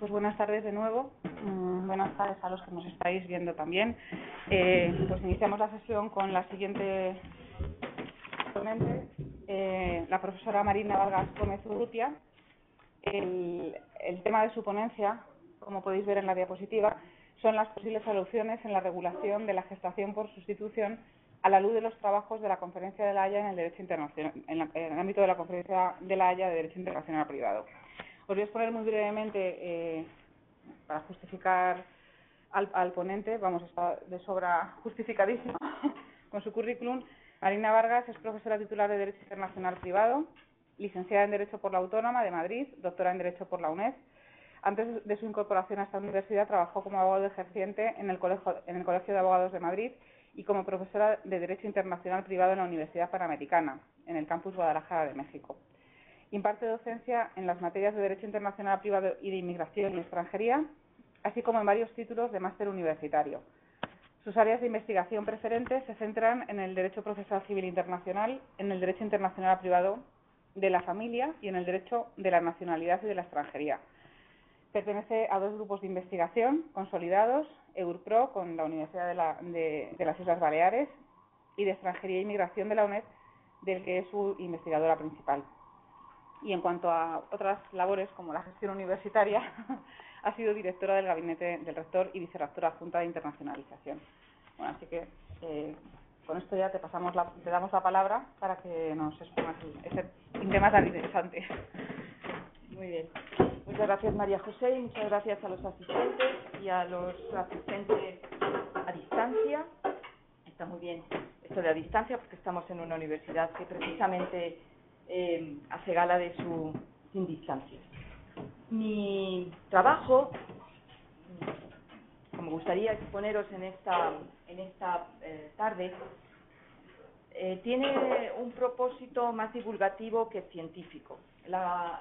Pues buenas tardes de nuevo. Buenas tardes a los que nos estáis viendo también. Pues iniciamos la sesión con la siguiente ponente, la profesora Marina Vargas Gómez Urrutia. El tema de su ponencia, como podéis ver en la diapositiva, son las posibles soluciones en la regulación de la gestación por sustitución a la luz de los trabajos de la Conferencia de la Haya en el derecho internacional, en el ámbito de la Conferencia de la Haya de Derecho Internacional Privado. Os voy a exponer muy brevemente, para justificar al ponente, vamos, está de sobra justificadísimo con su currículum. Marina Vargas es profesora titular de Derecho Internacional Privado, licenciada en Derecho por la Autónoma de Madrid, doctora en Derecho por la UNED. Antes de su incorporación a esta universidad trabajó como abogado ejerciente en el Colegio de Abogados de Madrid y como profesora de Derecho Internacional Privado en la Universidad Panamericana, en el campus Guadalajara de México. Imparte docencia en las materias de Derecho Internacional Privado y de Inmigración y Extranjería, así como en varios títulos de máster universitario. Sus áreas de investigación preferentes se centran en el Derecho Procesal Civil Internacional, en el Derecho Internacional Privado de la Familia y en el Derecho de la Nacionalidad y de la Extranjería. Pertenece a dos grupos de investigación consolidados, EURPRO con la Universidad de las Islas Baleares y de Extranjería e Inmigración de la UNED, del que es su investigadora principal. Y en cuanto a otras labores como la gestión universitaria, ha sido directora del gabinete del rector y vicerrectora adjunta de internacionalización. Bueno, así que con esto ya te damos la palabra para que nos expongas ese tema tan interesante. Muy bien. Muchas gracias, María José, y muchas gracias a los asistentes y a los asistentes a distancia. Está muy bien esto de a distancia porque estamos en una universidad que precisamente hace gala de su sin distancia. Mi trabajo, como me gustaría exponeros en esta tarde, tiene un propósito más divulgativo que científico. La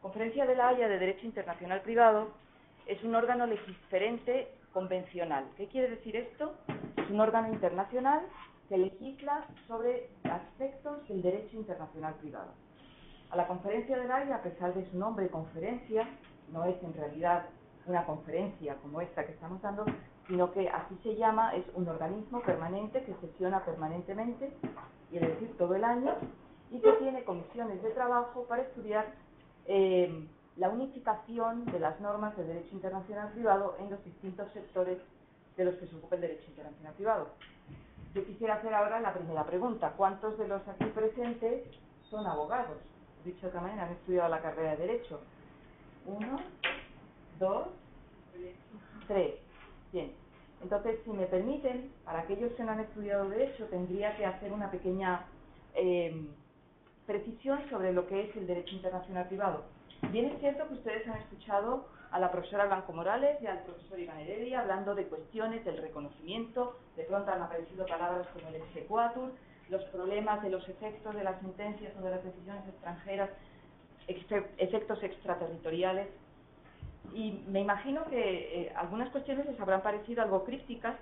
Conferencia de la Haya de Derecho Internacional Privado es un órgano legisferente convencional. ¿Qué quiere decir esto? Es un órgano internacional que legisla sobre aspectos del derecho internacional privado. A la Conferencia de la Haya, a pesar de su nombre, conferencia, no es en realidad una conferencia como esta que estamos dando, sino que así se llama, es un organismo permanente que sesiona permanentemente, quiere decir todo el año, y que tiene comisiones de trabajo para estudiar la unificación de las normas de derecho internacional privado en los distintos sectores de los que se ocupa el derecho internacional privado. Yo quisiera hacer ahora la primera pregunta. ¿Cuántos de los aquí presentes son abogados? Dicho de otra manera, han estudiado la carrera de Derecho. 1, 2, 3. Bien. Entonces, si me permiten, para aquellos que no han estudiado Derecho, tendría que hacer una pequeña precisión sobre lo que es el derecho internacional privado. Bien es cierto que ustedes han escuchado a la profesora Blanco Morales y al profesor Iván Heredia hablando de cuestiones del reconocimiento, de pronto han aparecido palabras como el exequatur, los problemas de los efectos de las sentencias o de las decisiones extranjeras, efectos extraterritoriales, y me imagino que algunas cuestiones les habrán parecido algo crípticas,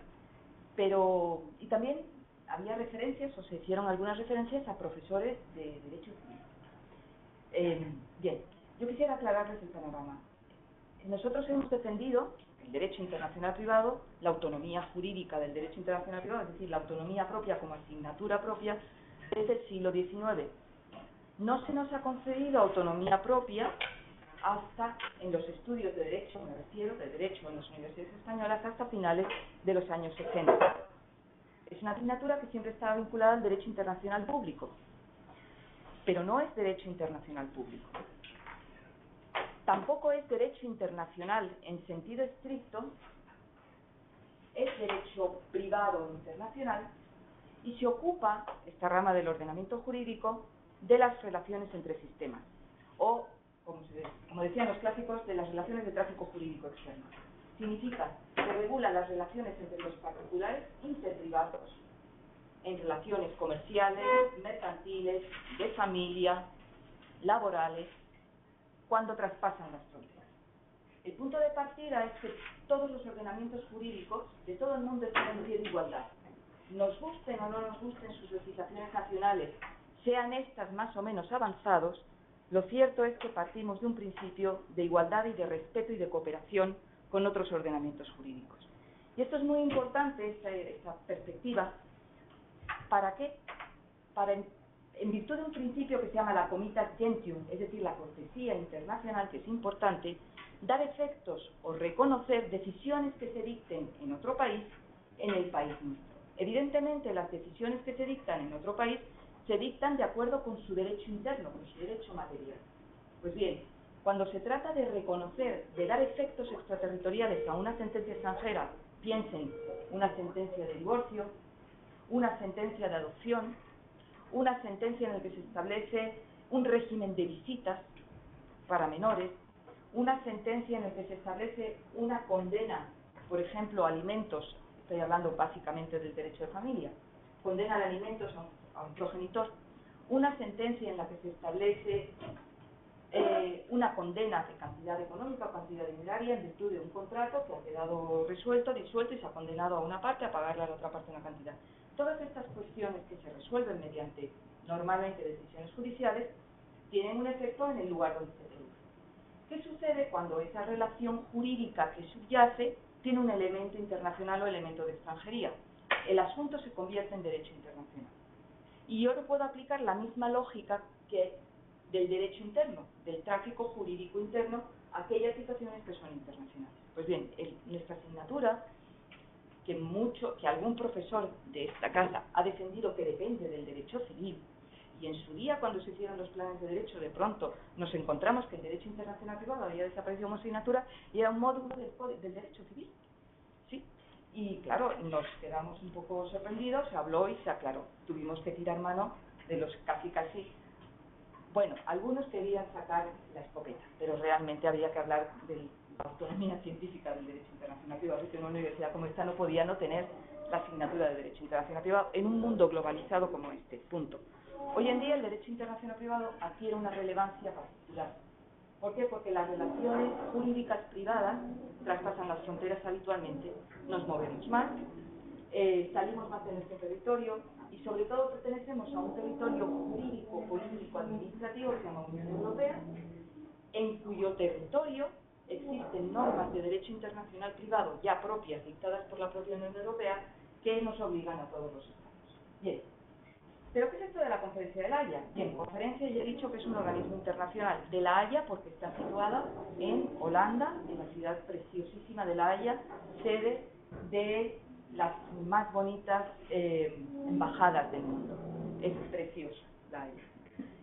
pero y también había referencias o se hicieron algunas referencias a profesores de Derecho Civil. Bien, yo quisiera aclararles el panorama. Nosotros hemos defendido el derecho internacional privado, la autonomía jurídica del derecho internacional privado, es decir, la autonomía propia como asignatura propia desde el siglo XIX. No se nos ha concedido autonomía propia hasta en los estudios de derecho, me refiero, de derecho en las universidades españolas, hasta finales de los años 60. Es una asignatura que siempre estaba vinculada al derecho internacional público, pero no es derecho internacional público. Tampoco es derecho internacional en sentido estricto, es derecho privado internacional y se ocupa, esta rama del ordenamiento jurídico, de las relaciones entre sistemas, o, como decían los clásicos, de las relaciones de tráfico jurídico externo. Significa que regula las relaciones entre los particulares interprivados, en relaciones comerciales, mercantiles, de familia, laborales, cuando traspasan las fronteras. El punto de partida es que todos los ordenamientos jurídicos de todo el mundo están en pie de igualdad. Nos gusten o no nos gusten sus legislaciones nacionales, sean estas más o menos avanzados, Lo cierto es que partimos de un principio de igualdad y de respeto y de cooperación con otros ordenamientos jurídicos. Y esto es muy importante, esta perspectiva. ¿Para qué? En virtud de un principio que se llama la comitat gentium, es decir, la cortesía internacional, que es importante, dar efectos o reconocer decisiones que se dicten en otro país, en el país nuestro. Evidentemente, las decisiones que se dictan en otro país se dictan de acuerdo con su derecho interno, con su derecho material. Pues bien, cuando se trata de reconocer, de dar efectos extraterritoriales a una sentencia extranjera, piensen, una sentencia de divorcio, una sentencia de adopción, una sentencia en la que se establece un régimen de visitas para menores, una sentencia en la que se establece una condena, por ejemplo, a alimentos, estoy hablando básicamente del derecho de familia, condena de alimentos a un progenitor, una sentencia en la que se establece una condena de cantidad económica o cantidad dineraria en virtud de un contrato que ha quedado disuelto y se ha condenado a una parte a pagarle a la otra parte una cantidad. Todas estas cuestiones que se resuelven mediante, normalmente, decisiones judiciales, tienen un efecto en el lugar donde se produce. ¿Qué sucede cuando esa relación jurídica que subyace tiene un elemento internacional o elemento de extranjería? El asunto se convierte en derecho internacional. Y yo no puedo aplicar la misma lógica que del derecho interno, del tráfico jurídico interno, a aquellas situaciones que son internacionales. Pues bien, nuestra asignatura, que algún profesor de esta casa ha defendido que depende del derecho civil, y en su día, cuando se hicieron los planes de derecho, de pronto nos encontramos que el derecho internacional privado había desaparecido como asignatura y era un módulo del derecho civil. ¿Sí? Y claro, nos quedamos un poco sorprendidos, se habló y se aclaró. Tuvimos que tirar mano de los casi. Bueno, algunos querían sacar la escopeta, pero realmente había que hablar de la autonomía científica del derecho internacional privado, porque una universidad como esta no podía no tener la asignatura de derecho internacional privado en un mundo globalizado como este, punto. Hoy en día el derecho internacional privado adquiere una relevancia particular. ¿Por qué? Porque las relaciones jurídicas privadas traspasan las fronteras habitualmente, nos movemos más, salimos más de nuestro territorio y sobre todo pertenecemos a un territorio jurídico, político, administrativo que se llama Unión Europea, en cuyo territorio existen normas de derecho internacional privado ya propias, dictadas por la propia Unión Europea, que nos obligan a todos los estados. Bien. ¿Pero qué es esto de la Conferencia de La Haya? Bien, conferencia ya he dicho que es un organismo internacional de La Haya porque está situada en Holanda, en la ciudad preciosísima de La Haya, sede de las más bonitas embajadas del mundo. Es preciosa La Haya.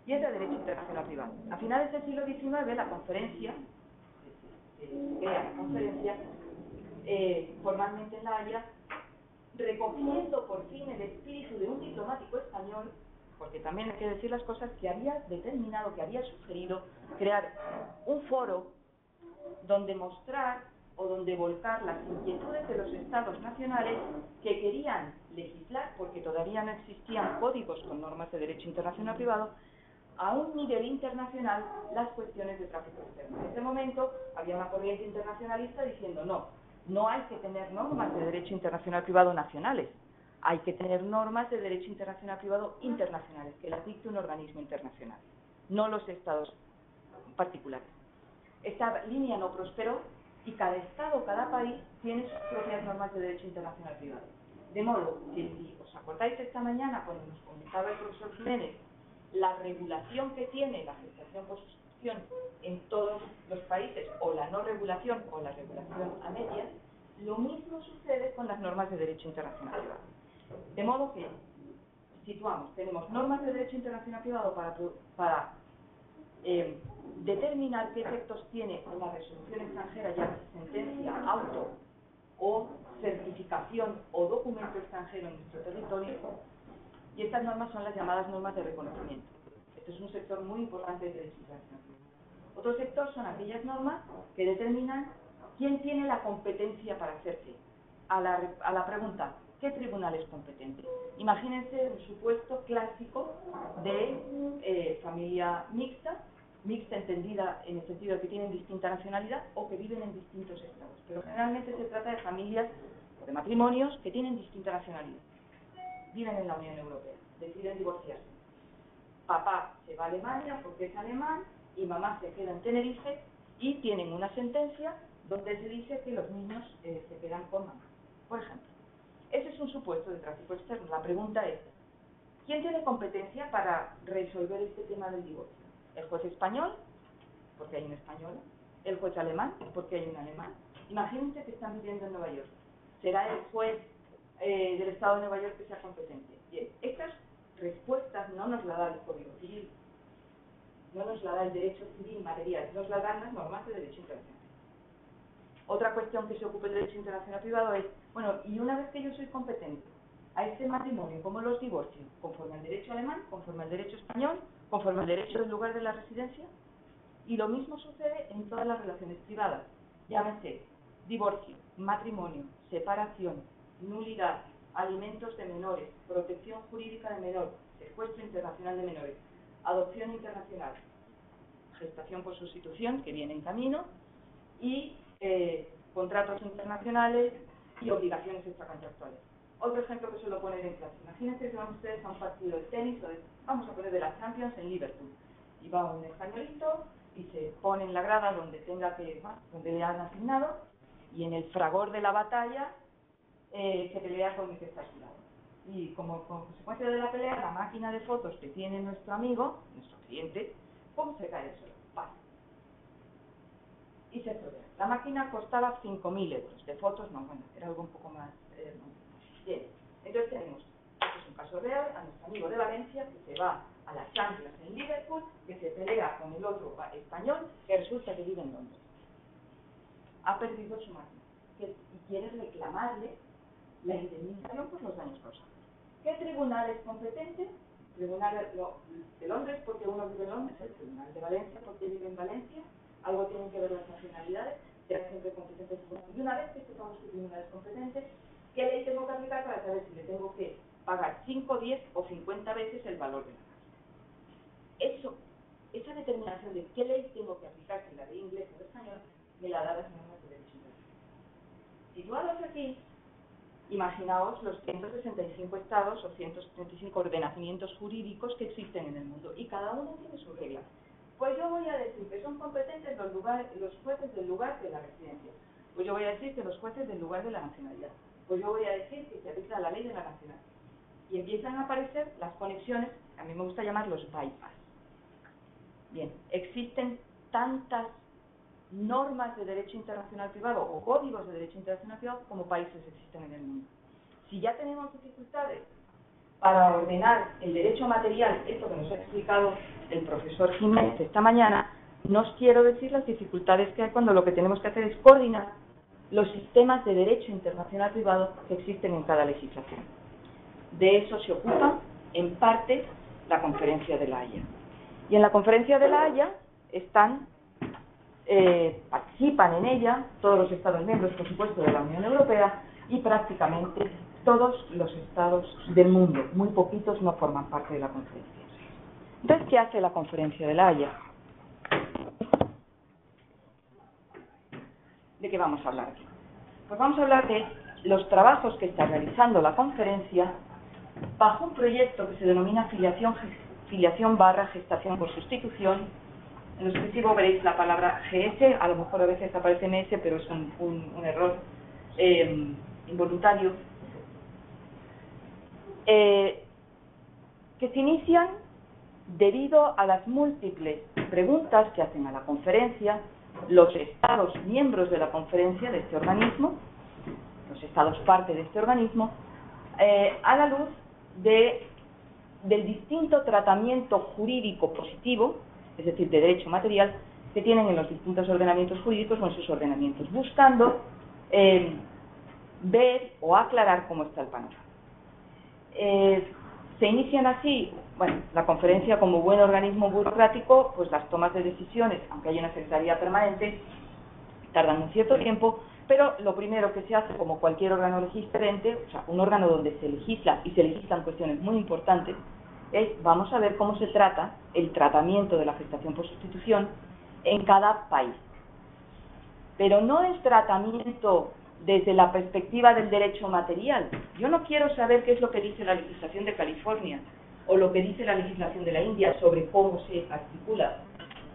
Y es de derecho internacional privado. A finales del siglo XIX la conferencia, se crea la conferencia, formalmente en La Haya, recogiendo por fin el espíritu de un diplomático español, porque también hay que decir las cosas, que había determinado, que había sugerido crear un foro donde mostrar o donde volcar las inquietudes de los estados nacionales que querían legislar, porque todavía no existían códigos con normas de derecho internacional privado, a un nivel internacional las cuestiones de tráfico externo. En ese momento había una corriente internacionalista diciendo no hay que tener normas de derecho internacional privado nacionales, hay que tener normas de derecho internacional privado internacionales, que las dicte un organismo internacional, no los estados particulares. Esta línea no prosperó y cada estado, cada país tiene sus propias normas de derecho internacional privado. De modo que si os acordáis esta mañana cuando nos comentaba el profesor Jiménez la regulación que tiene la gestación por sustitución en todos los países, o la no regulación o la regulación a medias, lo mismo sucede con las normas de derecho internacional privado. De modo que situamos, tenemos normas de derecho internacional privado para determinar qué efectos tiene una resolución extranjera, ya sea sentencia, auto o certificación o documento extranjero en nuestro territorio, y estas normas son las llamadas normas de reconocimiento. Este es un sector muy importante del derecho internacional. Otro sector son aquellas normas que determinan quién tiene la competencia para hacer qué. A la pregunta, ¿qué tribunal es competente? Imagínense un supuesto clásico de familia mixta entendida en el sentido de que tienen distinta nacionalidad o que viven en distintos estados. Pero generalmente se trata de familias o de matrimonios que tienen distinta nacionalidad. Viven en la Unión Europea, deciden divorciarse. papá se va a Alemania porque es alemán y mamá se queda en Tenerife y tienen una sentencia donde se dice que los niños se quedan con mamá, por ejemplo. Ese es un supuesto de tráfico externo. La pregunta es, ¿quién tiene competencia para resolver este tema del divorcio? ¿El juez español? Porque hay un español. ¿El juez alemán? Porque hay un alemán. Imagínense que están viviendo en Nueva York. ¿Será el juez del Estado de Nueva York que sea competente? Bien, estas respuestas no nos las da el Código Civil, no nos la da el derecho civil material, nos la dan las normas de derecho internacional. Otra cuestión que se ocupa el derecho internacional privado es, bueno, y una vez que yo soy competente a este matrimonio, ¿cómo los divorcio? ¿Conforme al derecho alemán? ¿Conforme al derecho español? ¿Conforme al derecho del lugar de la residencia? Y lo mismo sucede en todas las relaciones privadas. Llámese divorcio, matrimonio, separación, nulidad, alimentos de menores, protección jurídica de menor, secuestro internacional de menores, adopción internacional, gestación por sustitución, que viene en camino, y contratos internacionales y obligaciones extracontractuales. Otro ejemplo que suelo poner en clase. Imagínense que van ustedes a un partido de tenis, o vamos a poner de la Champions en Liverpool, y va un españolito y se pone en la grada donde donde le han asignado, y en el fragor de la batalla se pelea con el que está a su lado. Y como consecuencia de la pelea, la máquina de fotos que tiene nuestro amigo, nuestro cliente, ¡pum!, se cae eso. ¡Pam! Y se estropea. La máquina costaba 5.000 euros. De fotos, no, bueno, era algo un poco más... Bien, entonces tenemos, esto es un caso real, a nuestro amigo de Valencia, que se va a la Champions en Liverpool, que se pelea con el otro español, que resulta que vive en Londres. Ha perdido su máquina. Y quiere reclamarle la indemnización por los daños causados. ¿Qué tribunal es competente? Tribunal de Londres porque uno vive en Londres, el Tribunal de Valencia porque vive en Valencia, algo tienen que ver las nacionalidades, será siempre competente. Y una vez que sepamos que el tribunal es competente, ¿qué ley tengo que aplicar para saber si le tengo que pagar 5, 10 o 50 veces el valor de la casa? Esa determinación de qué ley tengo que aplicar, si la ley inglesa o española, me la da las normas de derecho internacional. Situados aquí, imaginaos los 165 estados o 135 ordenamientos jurídicos que existen en el mundo, y cada uno tiene su regla. Pues yo voy a decir que son competentes los jueces del lugar de la residencia. Pues yo voy a decir que los jueces del lugar de la nacionalidad. Pues yo voy a decir que se aplica la ley de la nacional. Y empiezan a aparecer las conexiones, a mí me gusta llamar los bypass. Bien, existen tantas normas de derecho internacional privado o códigos de derecho internacional privado como países existen en el mundo. Si ya tenemos dificultades para ordenar el derecho material, esto que nos ha explicado el profesor Jiménez esta mañana, no os quiero decir las dificultades que hay cuando lo que tenemos que hacer es coordinar los sistemas de derecho internacional privado que existen en cada legislación. De eso se ocupa, en parte, la Conferencia de La Haya. Y en la Conferencia de La Haya participan en ella todos los Estados miembros, por supuesto, de la Unión Europea, y prácticamente todos los estados del mundo. Muy poquitos no forman parte de la conferencia. Entonces, ¿qué hace la Conferencia de La Haya? ¿De qué vamos a hablar aquí? Pues vamos a hablar de los trabajos que está realizando la conferencia bajo un proyecto que se denomina filiación/gestación por sustitución. En lo exclusivo veréis la palabra GS, a lo mejor a veces aparece MS, pero es un error involuntario, que se inician debido a las múltiples preguntas que hacen a la conferencia los estados miembros de la conferencia, de este organismo, los estados parte de este organismo, a la luz del distinto tratamiento jurídico positivo, es decir, de derecho material, que tienen en los distintos ordenamientos jurídicos o en sus ordenamientos, buscando ver o aclarar cómo está el panorama. Se inician así, bueno, la conferencia como buen organismo burocrático, pues las tomas de decisiones, aunque haya una secretaría permanente, tardan un cierto tiempo, pero lo primero que se hace, como cualquier órgano legisladente, o sea, un órgano donde se legisla y se legislan cuestiones muy importantes, es, vamos a ver cómo se trata el tratamiento de la gestación por sustitución en cada país. Pero no el tratamiento desde la perspectiva del derecho material. Yo no quiero saber qué es lo que dice la legislación de California. o lo que dice la legislación de la India sobre cómo se articula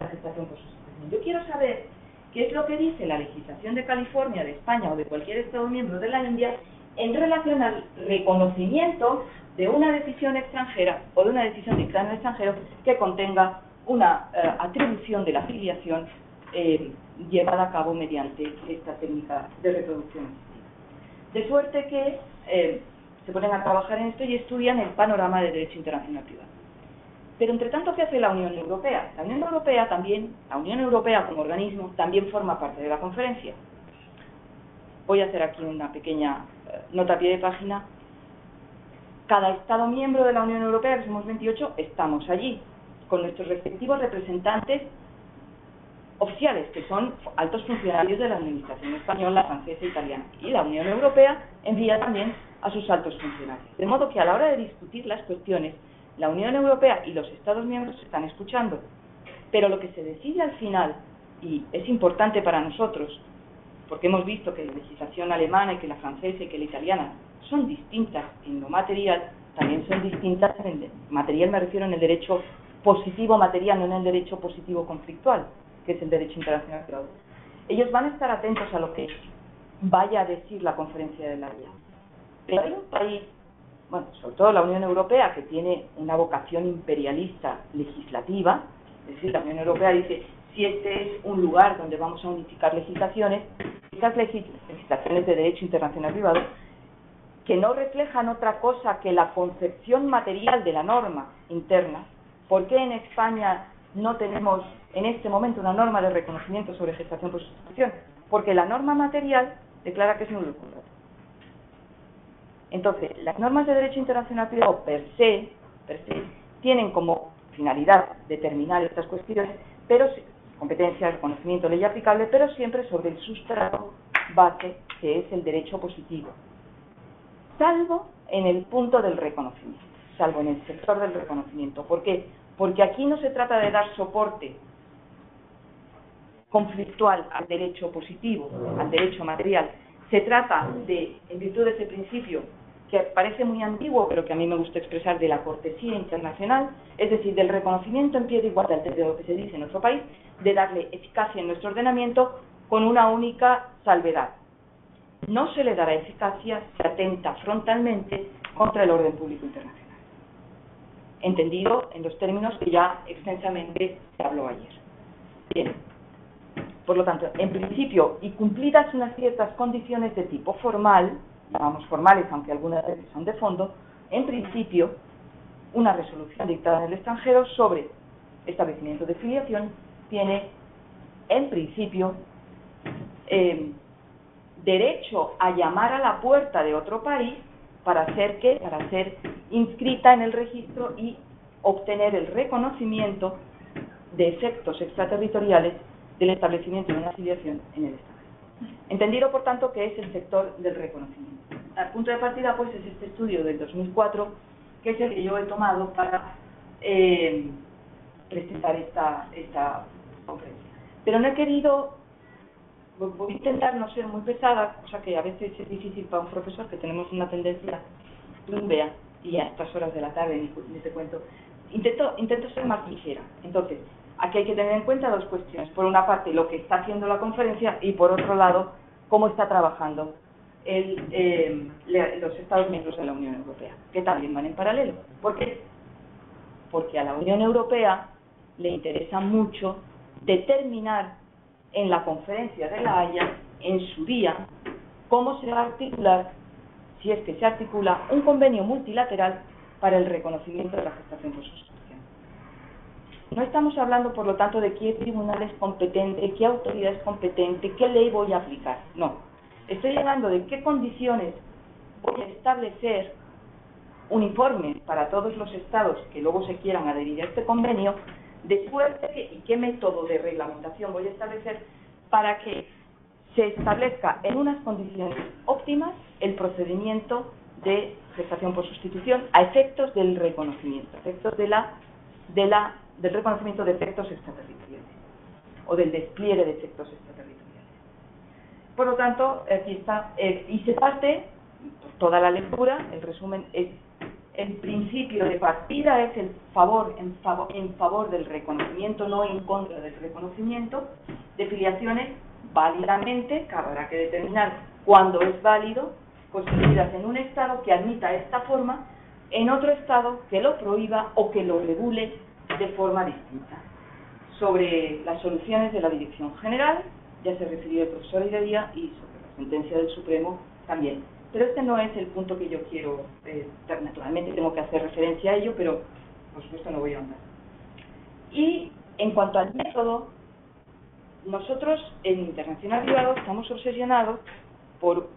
la gestación por sustitución. Yo quiero saber qué es lo que dice la legislación de California, de España o de cualquier Estado miembro de la India en relación al reconocimiento de una decisión extranjera o de una decisión dictada en el extranjero que contenga una atribución de la filiación llevada a cabo mediante esta técnica de reproducción asistida. De suerte que se ponen a trabajar en esto y estudian el panorama del derecho internacional privado. Pero entre tanto, ¿qué hace la Unión Europea? La Unión Europea como organismo también forma parte de la conferencia. Voy a hacer aquí una pequeña nota a pie de página. Cada Estado miembro de la Unión Europea, que somos 28, estamos allí, con nuestros respectivos representantes oficiales, que son altos funcionarios de la administración española, francesa e italiana. Y la Unión Europea envía también a sus altos funcionarios. De modo que a la hora de discutir las cuestiones, la Unión Europea y los Estados miembros se están escuchando. Pero lo que se decide al final, y es importante para nosotros, porque hemos visto que la legislación alemana y que la francesa y que la italiana son distintas en lo material, también son distintas en el material, me refiero en el derecho positivo material, no en el derecho positivo conflictual, que es el derecho internacional privado. Ellos van a estar atentos a lo que vaya a decir la Conferencia de la Haya. Pero hay un país, bueno, sobre todo la Unión Europea, que tiene una vocación imperialista legislativa, es decir, la Unión Europea dice, si este es un lugar donde vamos a unificar legislaciones, estas legislaciones de derecho internacional privado, que no reflejan otra cosa que la concepción material de la norma interna. ¿Por qué en España no tenemos en este momento una norma de reconocimiento sobre gestación por sustitución? Porque la norma material declara que es nulo el contrato. Entonces, las normas de derecho internacional privado per se, tienen como finalidad determinar estas cuestiones, pero competencia, reconocimiento, ley aplicable, pero siempre sobre el sustrato base, que es el derecho positivo, salvo en el punto del reconocimiento, salvo en el sector del reconocimiento. ¿Por qué? Porque aquí no se trata de dar soporte conflictual al derecho positivo, al derecho material. Se trata de, en virtud de ese principio, que parece muy antiguo, pero que a mí me gusta expresar, de la cortesía internacional, es decir, del reconocimiento en pie de igualdad de lo que se dice en nuestro país, de darle eficacia en nuestro ordenamiento con una única salvedad. No se le dará eficacia si atenta frontalmente contra el orden público internacional, entendido en los términos que ya extensamente se habló ayer. Bien, por lo tanto, en principio, y cumplidas unas ciertas condiciones de tipo formal, llamamos formales, aunque algunas veces son de fondo, en principio, una resolución dictada en el extranjero sobre establecimiento de filiación tiene, en principio, derecho a llamar a la puerta de otro país para hacer ¿qué? Para ser inscrita en el registro y obtener el reconocimiento de efectos extraterritoriales del establecimiento de una filiación en el extranjero. Entendido, por tanto, que es el sector del reconocimiento. El punto de partida, pues, es este estudio del 2004, que es el que yo he tomado para presentar esta conferencia. Pero no he querido, voy a intentar no ser muy pesada, cosa que a veces es difícil para un profesor, que tenemos una tendencia tumbea, y a estas horas de la tarde ni te cuento. Intento ser más ligera. Entonces, aquí hay que tener en cuenta dos cuestiones. Por una parte, lo que está haciendo la conferencia, y por otro lado, cómo está trabajando los Estados miembros de la Unión Europea, que también van en paralelo. ¿Por qué? Porque a la Unión Europea le interesa mucho determinar en la Conferencia de la Haya, en su día, cómo se va a articular, si es que se articula, un convenio multilateral para el reconocimiento de la gestación por sustitución. No estamos hablando, por lo tanto, de qué tribunal es competente, qué autoridad es competente, qué ley voy a aplicar. No. Estoy hablando de qué condiciones voy a establecer uniformes para todos los estados que luego se quieran adherir a este convenio, de suerte que, y qué método de reglamentación voy a establecer para que se establezca en unas condiciones óptimas el procedimiento de gestación por sustitución a efectos del reconocimiento, a efectos del reconocimiento de efectos extraterritoriales o del despliegue de efectos extraterritoriales. Por lo tanto, aquí está, y se parte, toda la lectura, el resumen es el principio de partida es el favor en favor del reconocimiento, no en contra del reconocimiento, de filiaciones válidamente, que habrá que determinar cuándo es válido, constituidas en un Estado que admita esta forma, en otro Estado que lo prohíba o que lo regule de forma distinta. Sobre las soluciones de la Dirección General, ya se refirió el profesor Heredia, y sobre la sentencia del Supremo también. Pero este no es el punto que yo quiero, naturalmente tengo que hacer referencia a ello, pero por supuesto no voy a ahondar. Y en cuanto al método, nosotros en Internacional Privado estamos obsesionados por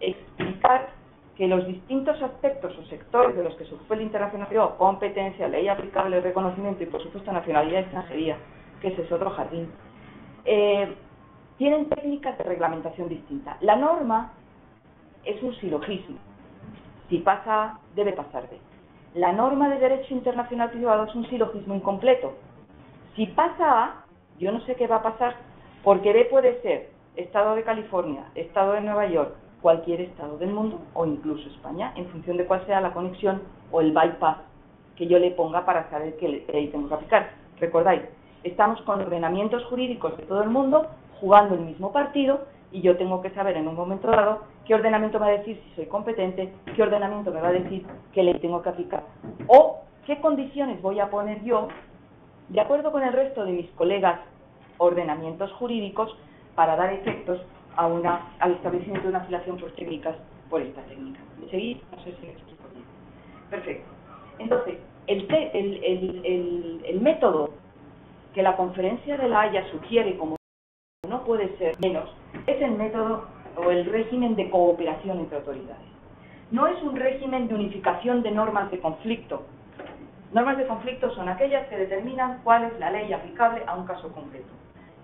explicar que los distintos aspectos o sectores de los que se ocupa el Internacional Privado, competencia, ley aplicable, reconocimiento y por supuesto nacionalidad y extranjería, que ese es otro jardín, tienen técnicas de reglamentación distintas. La norma es un silogismo. Si pasa A, debe pasar B. La norma de derecho internacional privado es un silogismo incompleto. Si pasa A, yo no sé qué va a pasar, porque B puede ser Estado de California, Estado de Nueva York, cualquier Estado del mundo, o incluso España, en función de cuál sea la conexión o el bypass que yo le ponga para saber qué ley tengo que aplicar. Recordáis, estamos con ordenamientos jurídicos de todo el mundo, jugando el mismo partido, y yo tengo que saber en un momento dado qué ordenamiento me va a decir si soy competente, qué ordenamiento me va a decir qué ley tengo que aplicar, o qué condiciones voy a poner yo, de acuerdo con el resto de mis colegas ordenamientos jurídicos, para dar efectos al establecimiento de una afiliación por técnicas, por esta técnica. ¿Me seguís? No sé si me explico bien. Perfecto. Entonces, el método que la Conferencia de La Haya sugiere, como no puede ser menos, es el método o el régimen de cooperación entre autoridades. No es un régimen de unificación de normas de conflicto. Normas de conflicto son aquellas que determinan cuál es la ley aplicable a un caso concreto.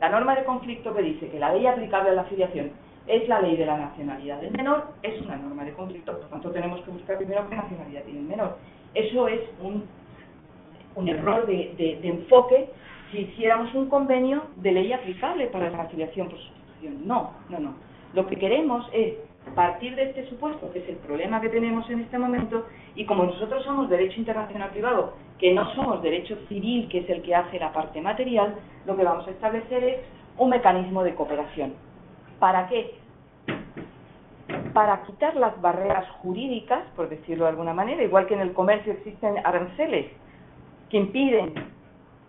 La norma de conflicto que dice que la ley aplicable a la afiliación es la ley de la nacionalidad del menor es una norma de conflicto, por lo tanto tenemos que buscar primero qué nacionalidad tiene el menor. Eso es un error de enfoque si hiciéramos un convenio de ley aplicable para la afiliación por sustitución. No. Lo que queremos es partir de este supuesto, que es el problema que tenemos en este momento, y como nosotros somos derecho internacional privado, que no somos derecho civil, que es el que hace la parte material, lo que vamos a establecer es un mecanismo de cooperación. ¿Para qué? Para quitar las barreras jurídicas, por decirlo de alguna manera, igual que en el comercio existen aranceles que impiden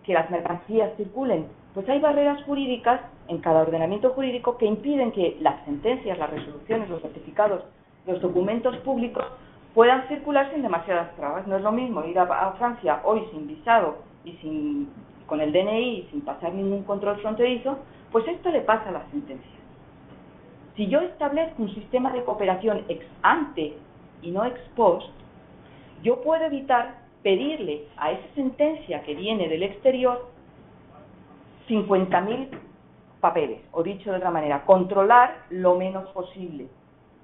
que las mercancías circulen, pues hay barreras jurídicas en cada ordenamiento jurídico que impiden que las sentencias, las resoluciones, los certificados, los documentos públicos puedan circular sin demasiadas trabas. No es lo mismo ir a Francia hoy sin visado y con el DNI y sin pasar ningún control fronterizo, pues esto le pasa a las sentencias. Si yo establezco un sistema de cooperación ex ante y no ex post, yo puedo evitar pedirle a esa sentencia que viene del exterior 50.000 papeles, o dicho de otra manera, controlar lo menos posible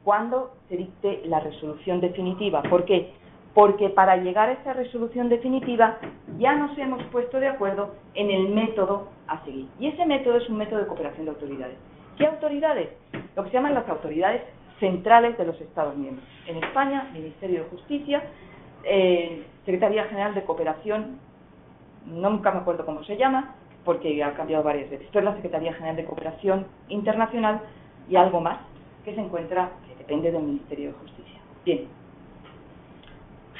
cuando se dicte la resolución definitiva. ¿Por qué? Porque para llegar a esa resolución definitiva ya nos hemos puesto de acuerdo en el método a seguir. Y ese método es un método de cooperación de autoridades. ¿Qué autoridades? Lo que se llaman las autoridades centrales de los Estados miembros. En España, Ministerio de Justicia, Secretaría General de Cooperación, nunca me acuerdo cómo se llama, porque ha cambiado varias veces, pero es la Secretaría General de Cooperación Internacional y algo más que se encuentra, que depende del Ministerio de Justicia. Bien,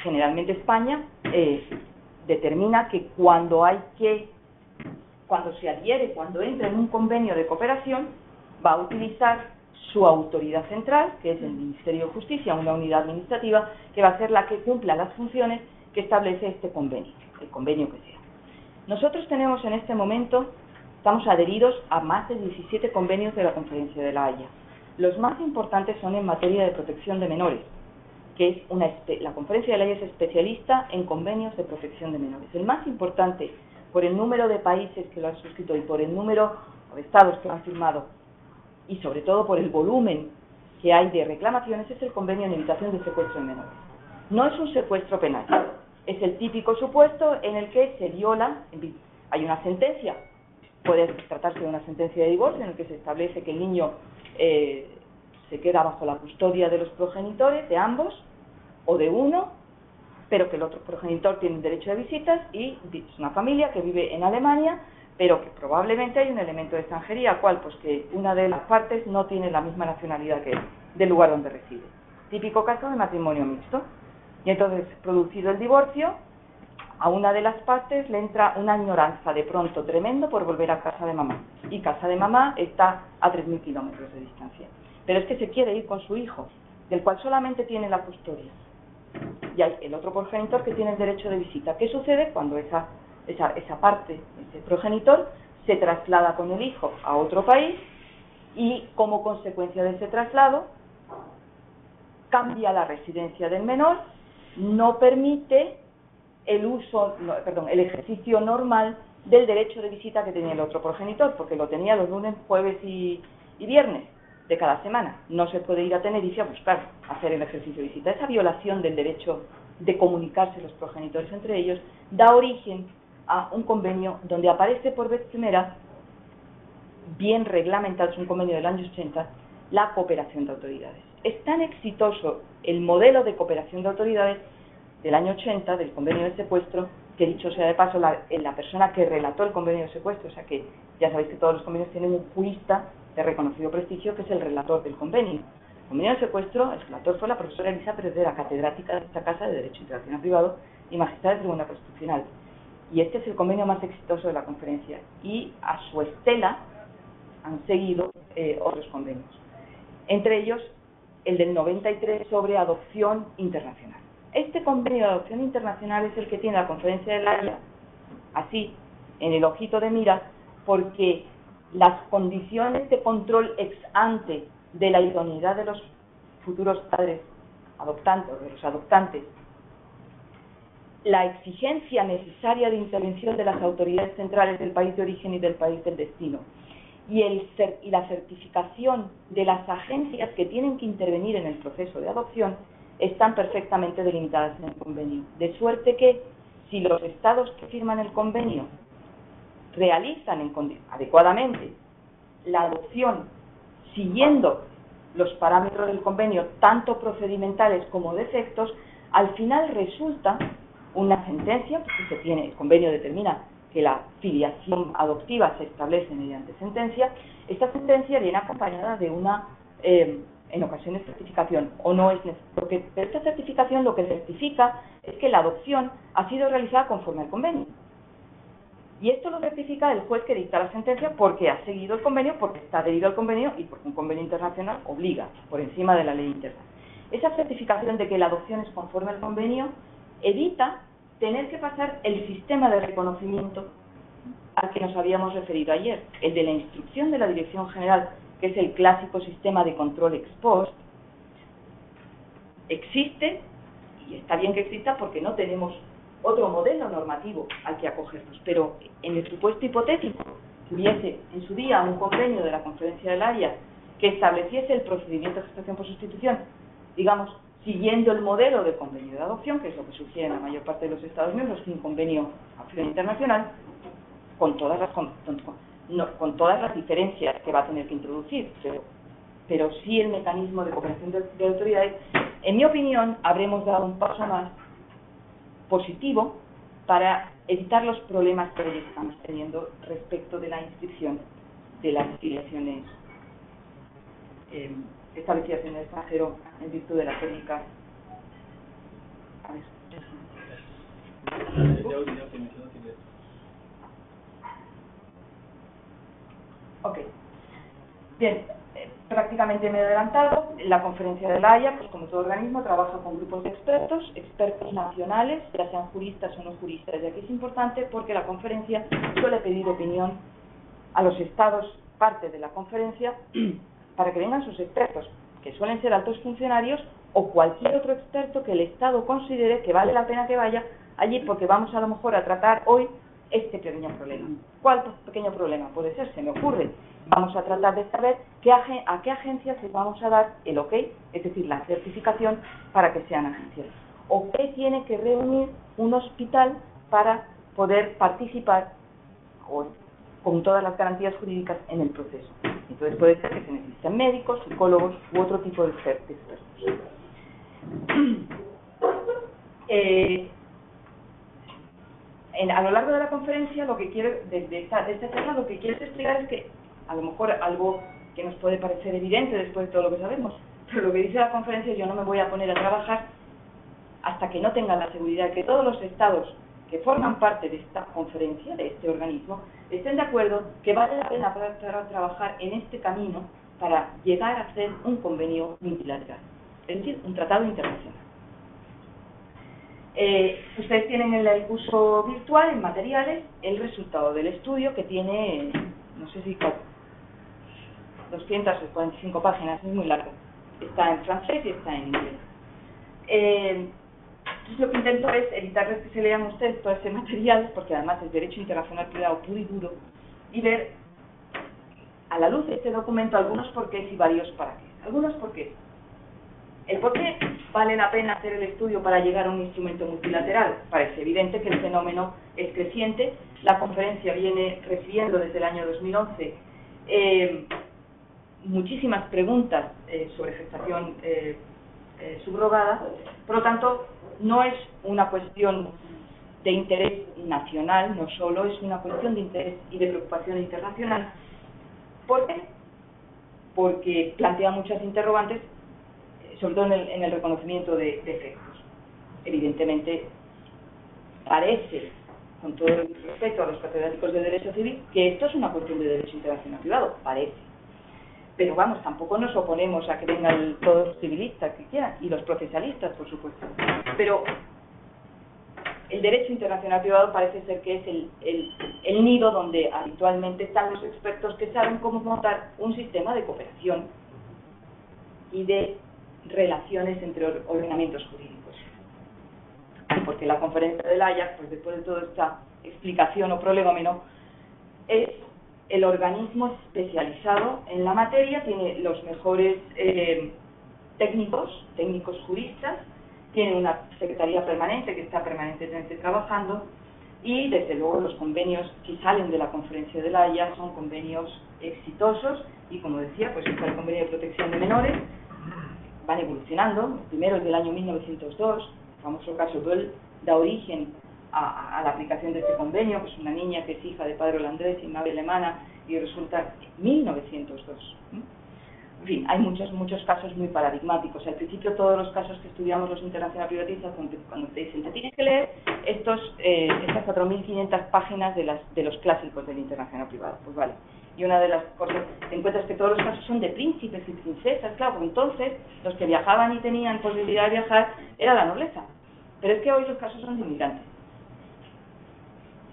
generalmente España determina que cuando se adhiere, cuando entra en un convenio de cooperación, va a utilizar su autoridad central, que es el Ministerio de Justicia, una unidad administrativa, que va a ser la que cumpla las funciones que establece este convenio, el convenio que sea. Nosotros tenemos en este momento, estamos adheridos a más de 17 convenios de la Conferencia de La Haya. Los más importantes son en materia de protección de menores, que es la Conferencia de La Haya es especialista en convenios de protección de menores. El más importante, por el número de países que lo han suscrito y por el número de estados que lo han firmado, y sobre todo por el volumen que hay de reclamaciones, es el convenio en evitación de secuestro de menores. No es un secuestro penal, es el típico supuesto en el que se viola, hay una sentencia, puede tratarse de una sentencia de divorcio en el que se establece que el niño se queda bajo la custodia de los progenitores, de ambos, o de uno, pero que el otro progenitor tiene derecho de visitas y es una familia que vive en Alemania, pero que probablemente hay un elemento de extranjería, ¿cuál? Pues que una de las partes no tiene la misma nacionalidad que él, del lugar donde reside. Típico caso de matrimonio mixto. Y entonces, producido el divorcio, a una de las partes le entra una añoranza de pronto tremendo por volver a casa de mamá. Y casa de mamá está a 3.000 kilómetros de distancia. Pero es que se quiere ir con su hijo, del cual solamente tiene la custodia. Y hay el otro progenitor que tiene el derecho de visita. ¿Qué sucede cuando esa parte, ese progenitor, se traslada con el hijo a otro país y como consecuencia de ese traslado cambia la residencia del menor, no permite el ejercicio normal del derecho de visita que tenía el otro progenitor, porque lo tenía los lunes, jueves y viernes de cada semana? No se puede ir a Tenerife a buscar, hacer el ejercicio de visita. Esa violación del derecho de comunicarse los progenitores entre ellos da origen a un convenio donde aparece por vez primera, bien reglamentado, es un convenio del año 80, la cooperación de autoridades. Es tan exitoso el modelo de cooperación de autoridades del año 80, del convenio de secuestro, que dicho sea de paso, la persona que relató el convenio de secuestro, o sea que ya sabéis que todos los convenios tienen un jurista de reconocido prestigio que es el relator del convenio. El convenio de secuestro, el relator fue la profesora Elisa Pérez Vera, catedrática de esta casa de Derecho Internacional Privado y magistrada del Tribunal Constitucional. Y este es el convenio más exitoso de la conferencia. Y a su estela han seguido otros convenios. Entre ellos, el del 93 sobre adopción internacional. Este convenio de adopción internacional es el que tiene la Conferencia de La Haya, así, en el ojito de mira, porque las condiciones de control ex ante de la idoneidad de los futuros padres adoptantes, de los adoptantes, la exigencia necesaria de intervención de las autoridades centrales del país de origen y del país del destino, y la certificación de las agencias que tienen que intervenir en el proceso de adopción están perfectamente delimitadas en el convenio. De suerte que, si los estados que firman el convenio realizan adecuadamente la adopción siguiendo los parámetros del convenio, tanto procedimentales como de efectos, al final resulta una sentencia, porque el convenio determina que la filiación adoptiva se establece mediante sentencia. Esta sentencia viene acompañada de una, en ocasiones, certificación, o no es necesario. Esta certificación lo que certifica es que la adopción ha sido realizada conforme al convenio. Y esto lo certifica el juez que dicta la sentencia porque ha seguido el convenio, porque está adherido al convenio y porque un convenio internacional obliga por encima de la ley interna. Esa certificación de que la adopción es conforme al convenio evita tener que pasar el sistema de reconocimiento al que nos habíamos referido ayer, el de la instrucción de la Dirección General, que es el clásico sistema de control ex post. Existe, y está bien que exista porque no tenemos otro modelo normativo al que acogernos, pero en el supuesto hipotético que hubiese en su día un convenio de la Conferencia de La Haya que estableciese el procedimiento de gestación por sustitución, digamos, siguiendo el modelo del convenio de adopción, que es lo que sugiere en la mayor parte de los Estados miembros, sin convenio de acción internacional, con todas las diferencias que va a tener que introducir, pero sí el mecanismo de cooperación de autoridades. En mi opinión, habremos dado un paso más positivo para evitar los problemas que hoy estamos teniendo respecto de la inscripción de las filiaciones establecidas en el extranjero en virtud de la técnica. Ok. Bien, prácticamente me he adelantado. La Conferencia de La Haya, pues como todo organismo, trabaja con grupos de expertos nacionales, ya sean juristas o no juristas. Y aquí es importante porque la conferencia suele pedir opinión a los estados, parte de la conferencia, para que vengan sus expertos, que suelen ser altos funcionarios o cualquier otro experto que el Estado considere que vale la pena que vaya allí, porque vamos a lo mejor a tratar hoy este pequeño problema. ¿Cuál pequeño problema? Puede ser, se me ocurre. Vamos a tratar de saber a qué agencias les vamos a dar el OK, es decir, la certificación para que sean agencias. O qué tiene que reunir un hospital para poder participar con todas las garantías jurídicas en el proceso. Entonces puede ser que se necesiten médicos, psicólogos u otro tipo de expertos. A lo largo de la conferencia, lo que quiero, de esta charla, lo que quiero explicar es que, a lo mejor algo que nos puede parecer evidente después de todo lo que sabemos, pero lo que dice la conferencia, yo no me voy a poner a trabajar hasta que no tengan la seguridad de que todos los estados que forman parte de esta conferencia, de este organismo, estén de acuerdo que vale la pena para trabajar en este camino para llegar a hacer un convenio multilateral, es decir, un tratado internacional. Ustedes tienen en el curso virtual, en materiales, el resultado del estudio que tiene, no sé si 245 páginas, es muy largo. Está en francés y está en inglés. Entonces lo que intento es evitarles que se lean ustedes todo ese material, porque además es derecho internacional privado puro y duro, y ver a la luz de este documento algunos porqués y varios para qué. Algunos porqués. El por qué vale la pena hacer el estudio para llegar a un instrumento multilateral. Parece evidente que el fenómeno es creciente. La conferencia viene recibiendo desde el año 2011 muchísimas preguntas sobre gestación subrogada. Por lo tanto, no es una cuestión de interés nacional, no solo, es una cuestión de interés y de preocupación internacional. ¿Por qué? Porque plantea muchas interrogantes, sobre todo en el reconocimiento de efectos. Evidentemente, parece, con todo el respeto a los catedráticos de Derecho Civil, que esto es una cuestión de derecho internacional privado, parece. Pero vamos, tampoco nos oponemos a que vengan todos los civilistas que quieran, y los procesalistas, por supuesto. Pero el derecho internacional privado parece ser que es el nido donde habitualmente están los expertos que saben cómo montar un sistema de cooperación y de relaciones entre ordenamientos jurídicos. Porque la conferencia de La Haya, pues después de toda esta explicación o prolegómeno, es el organismo especializado en la materia, tiene los mejores técnicos juristas, tiene una secretaría permanente que está permanentemente trabajando, y desde luego los convenios que salen de la conferencia de La Haya son convenios exitosos, y como decía, pues está el convenio de protección de menores, van evolucionando. El primero es del año 1902, el famoso caso Böll da origen a la aplicación de este convenio, pues una niña que es hija de padre holandés y madre alemana, y resulta 1902. En fin, hay muchos casos muy paradigmáticos. Al principio todos los casos que estudiamos los internacional privatistas, cuando te dicen, te tienes que leer estas 4.500 páginas de los clásicos del internacional privado, pues vale. Y una de las cosas que encuentras es que todos los casos son de príncipes y princesas, claro, porque entonces los que viajaban y tenían posibilidad de viajar era la nobleza. Pero es que hoy los casos son de inmigrantes.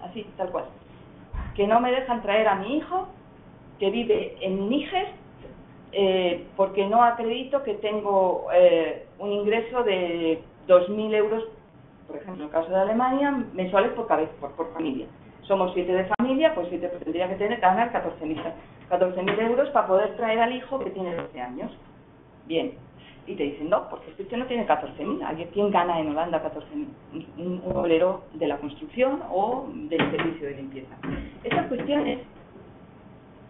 Así, tal cual. Que no me dejan traer a mi hijo, que vive en Níger, porque no acredito que tengo un ingreso de 2.000 euros, por ejemplo, en el caso de Alemania, mensuales por cabeza, por familia. Somos 7 de familia, pues 7 tendría que ganar 14.000 euros para poder traer al hijo que tiene 12 años. Bien. Y te dicen, no, porque usted no tiene 14.000. ¿Quién gana en Holanda 14.000? Un obrero de la construcción o del servicio de limpieza. Estas cuestiones,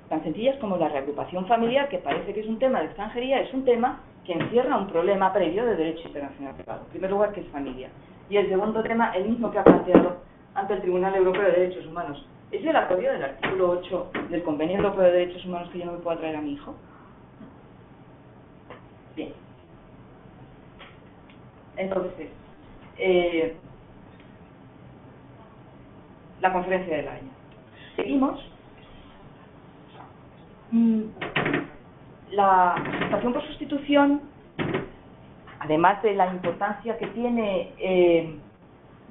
tan sencillas como la reagrupación familiar, que parece que es un tema de extranjería, es un tema que encierra un problema previo de derecho internacional privado. En primer lugar, que es familia. Y el segundo tema, el mismo que ha planteado ante el Tribunal Europeo de Derechos Humanos. ¿Es violatorio del artículo 8 del Convenio Europeo de Derechos Humanos que yo no me pueda traer a mi hijo? Bien. Entonces, la conferencia de La Haya. Seguimos. La gestación por sustitución, además de la importancia que tiene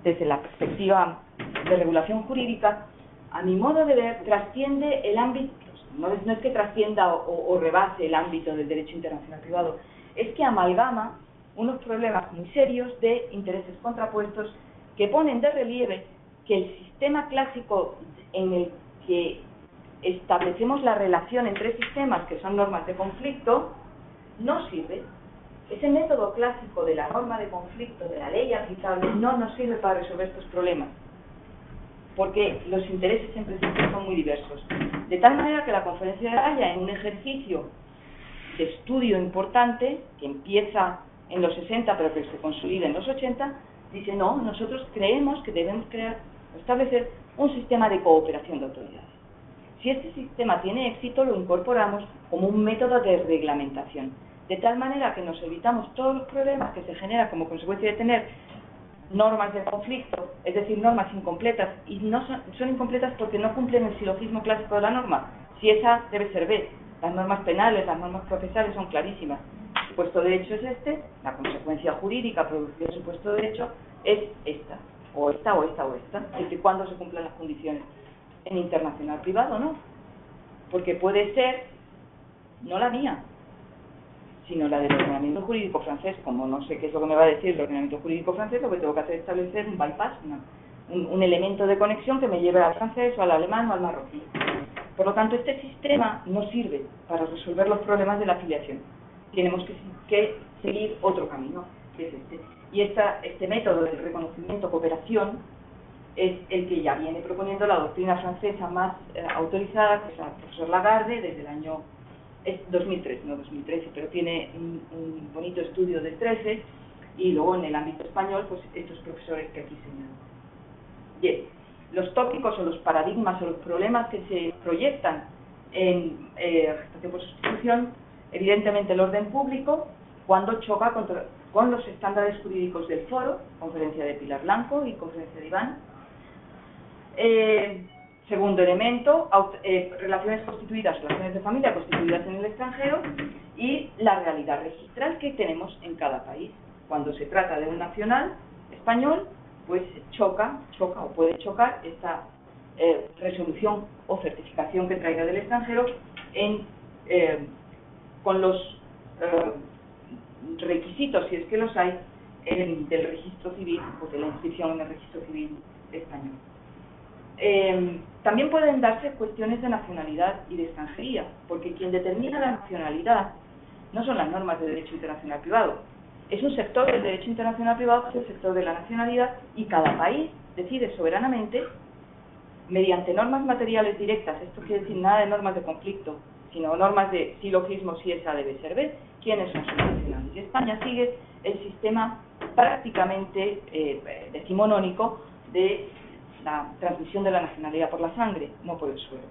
desde la perspectiva de regulación jurídica, a mi modo de ver, trasciende el ámbito, no es que trascienda o rebase el ámbito del derecho internacional privado, es que amalgama unos problemas muy serios de intereses contrapuestos que ponen de relieve que el sistema clásico en el que establecemos la relación entre sistemas, que son normas de conflicto, no sirve. Ese método clásico de la norma de conflicto, de la ley aplicable, no nos sirve para resolver estos problemas, porque los intereses en principio son muy diversos. De tal manera que la conferencia de La Haya, en un ejercicio de estudio importante, que empieza en los 60 pero que se consolida en los 80, Dice, no, nosotros creemos que debemos establecer un sistema de cooperación de autoridades. Si este sistema tiene éxito, lo incorporamos como un método de reglamentación, de tal manera que nos evitamos todos los problemas que se generan como consecuencia de tener normas de conflicto, es decir, normas incompletas, y no son incompletas porque no cumplen el silogismo clásico de la norma. Si es A, debe ser B. Las normas penales, las normas procesales son clarísimas. El supuesto de hecho es este, la consecuencia jurídica producida del supuesto de hecho es esta, o esta, o esta, o esta, siempre y cuando se cumplan las condiciones. En internacional privado no, porque puede ser no la mía, sino la del ordenamiento jurídico francés. Como no sé qué es lo que me va a decir el ordenamiento jurídico francés, lo que tengo que hacer es establecer un bypass, un elemento de conexión que me lleve al francés o al alemán o al marroquí. Por lo tanto, este sistema no sirve para resolver los problemas de la afiliación. Tenemos que seguir otro camino, que es este. Y este método del reconocimiento-cooperación es el que ya viene proponiendo la doctrina francesa más autorizada, que es el profesor Lagarde, desde el año 2013, no 2013, pero tiene un bonito estudio del 13, y luego en el ámbito español, pues estos profesores que aquí señalan. Bien, los tópicos o los paradigmas o los problemas que se proyectan en gestación por sustitución, evidentemente el orden público, cuando choca con los estándares jurídicos del foro, conferencia de Pilar Blanco y conferencia de Iván. Segundo elemento, relaciones constituidas, relaciones de familia constituidas en el extranjero, y la realidad registral que tenemos en cada país. Cuando se trata de un nacional español, pues choca o puede chocar esta resolución o certificación que traiga del extranjero con los requisitos, si es que los hay, del registro civil o de la inscripción en el registro civil español. También pueden darse cuestiones de nacionalidad y de extranjería, porque quien determina la nacionalidad no son las normas de derecho internacional privado, es un sector del derecho internacional privado, que es el sector de la nacionalidad, y cada país decide soberanamente, mediante normas materiales directas, esto quiere decir nada de normas de conflicto, sino normas de silogismo, si es A debe ser B, quiénes son sus nacionales. Y España sigue el sistema prácticamente decimonónico de la transmisión de la nacionalidad por la sangre, no por el suelo.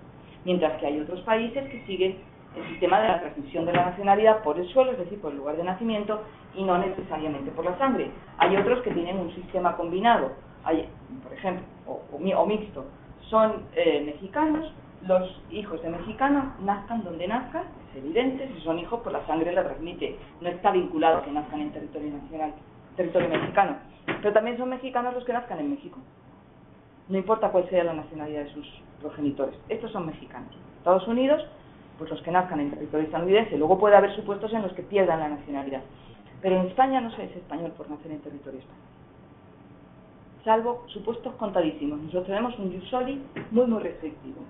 Mientras que hay otros países que siguen el sistema de la transmisión de la nacionalidad por el suelo, es decir, por el lugar de nacimiento, y no necesariamente por la sangre. Hay otros que tienen un sistema combinado, por ejemplo, o mixto. Son mexicanos, los hijos de mexicanos nazcan donde nazcan, es evidente, si son hijos, pues la sangre la transmite, no está vinculado a que nazcan en territorio nacional, territorio mexicano. Pero también son mexicanos los que nazcan en México. No importa cuál sea la nacionalidad de sus progenitores, estos son mexicanos. Estados Unidos, pues los que nazcan en territorio estadounidense. Luego puede haber supuestos en los que pierdan la nacionalidad. Pero en España no se es español por nacer en territorio español. Salvo supuestos contadísimos. Nosotros tenemos un jus soli muy, muy restrictivo.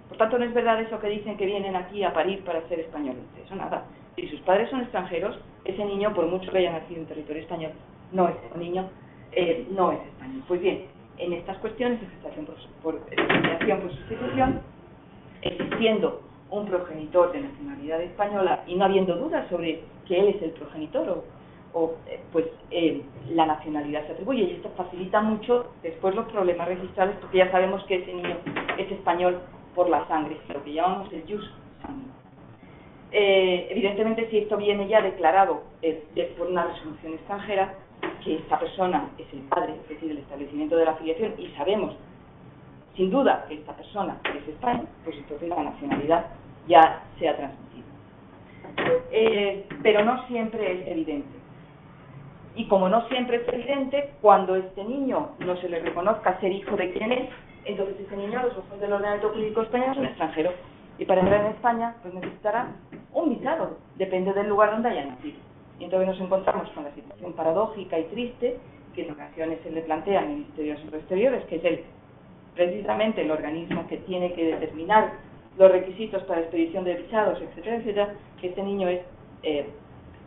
Por tanto, no es verdad eso que dicen que vienen aquí a parir para ser españoles. Eso nada. Si sus padres son extranjeros, ese niño, por mucho que haya nacido en territorio español, no es un niño, no es español. Pues bien, en estas cuestiones de gestación por sustitución, existiendo un progenitor de nacionalidad española y no habiendo dudas sobre que él es el progenitor pues la nacionalidad se atribuye, y esto facilita mucho después los problemas registrales, porque ya sabemos que ese niño es español por la sangre, lo que llamamos el jus sanguinis. Evidentemente, si esto viene ya declarado por una resolución extranjera, que esta persona es el padre, es decir, el establecimiento de la filiación, y sabemos sin duda que esta persona es española, pues entonces la nacionalidad ya se ha transmitido. Pero no siempre es evidente. Y como no siempre es evidente, cuando este niño no se le reconozca ser hijo de quien es, entonces ese niño, a los ojos del ordenamiento jurídico español, es un extranjero. Y para entrar en España, pues necesitará un visado, depende del lugar donde haya nacido. Y entonces nos encontramos con la situación paradójica y triste, que en ocasiones se le plantea al Ministerio de Asuntos Exteriores, que es precisamente el organismo que tiene que determinar los requisitos para la expedición de visados, etcétera, etcétera, que este niño es,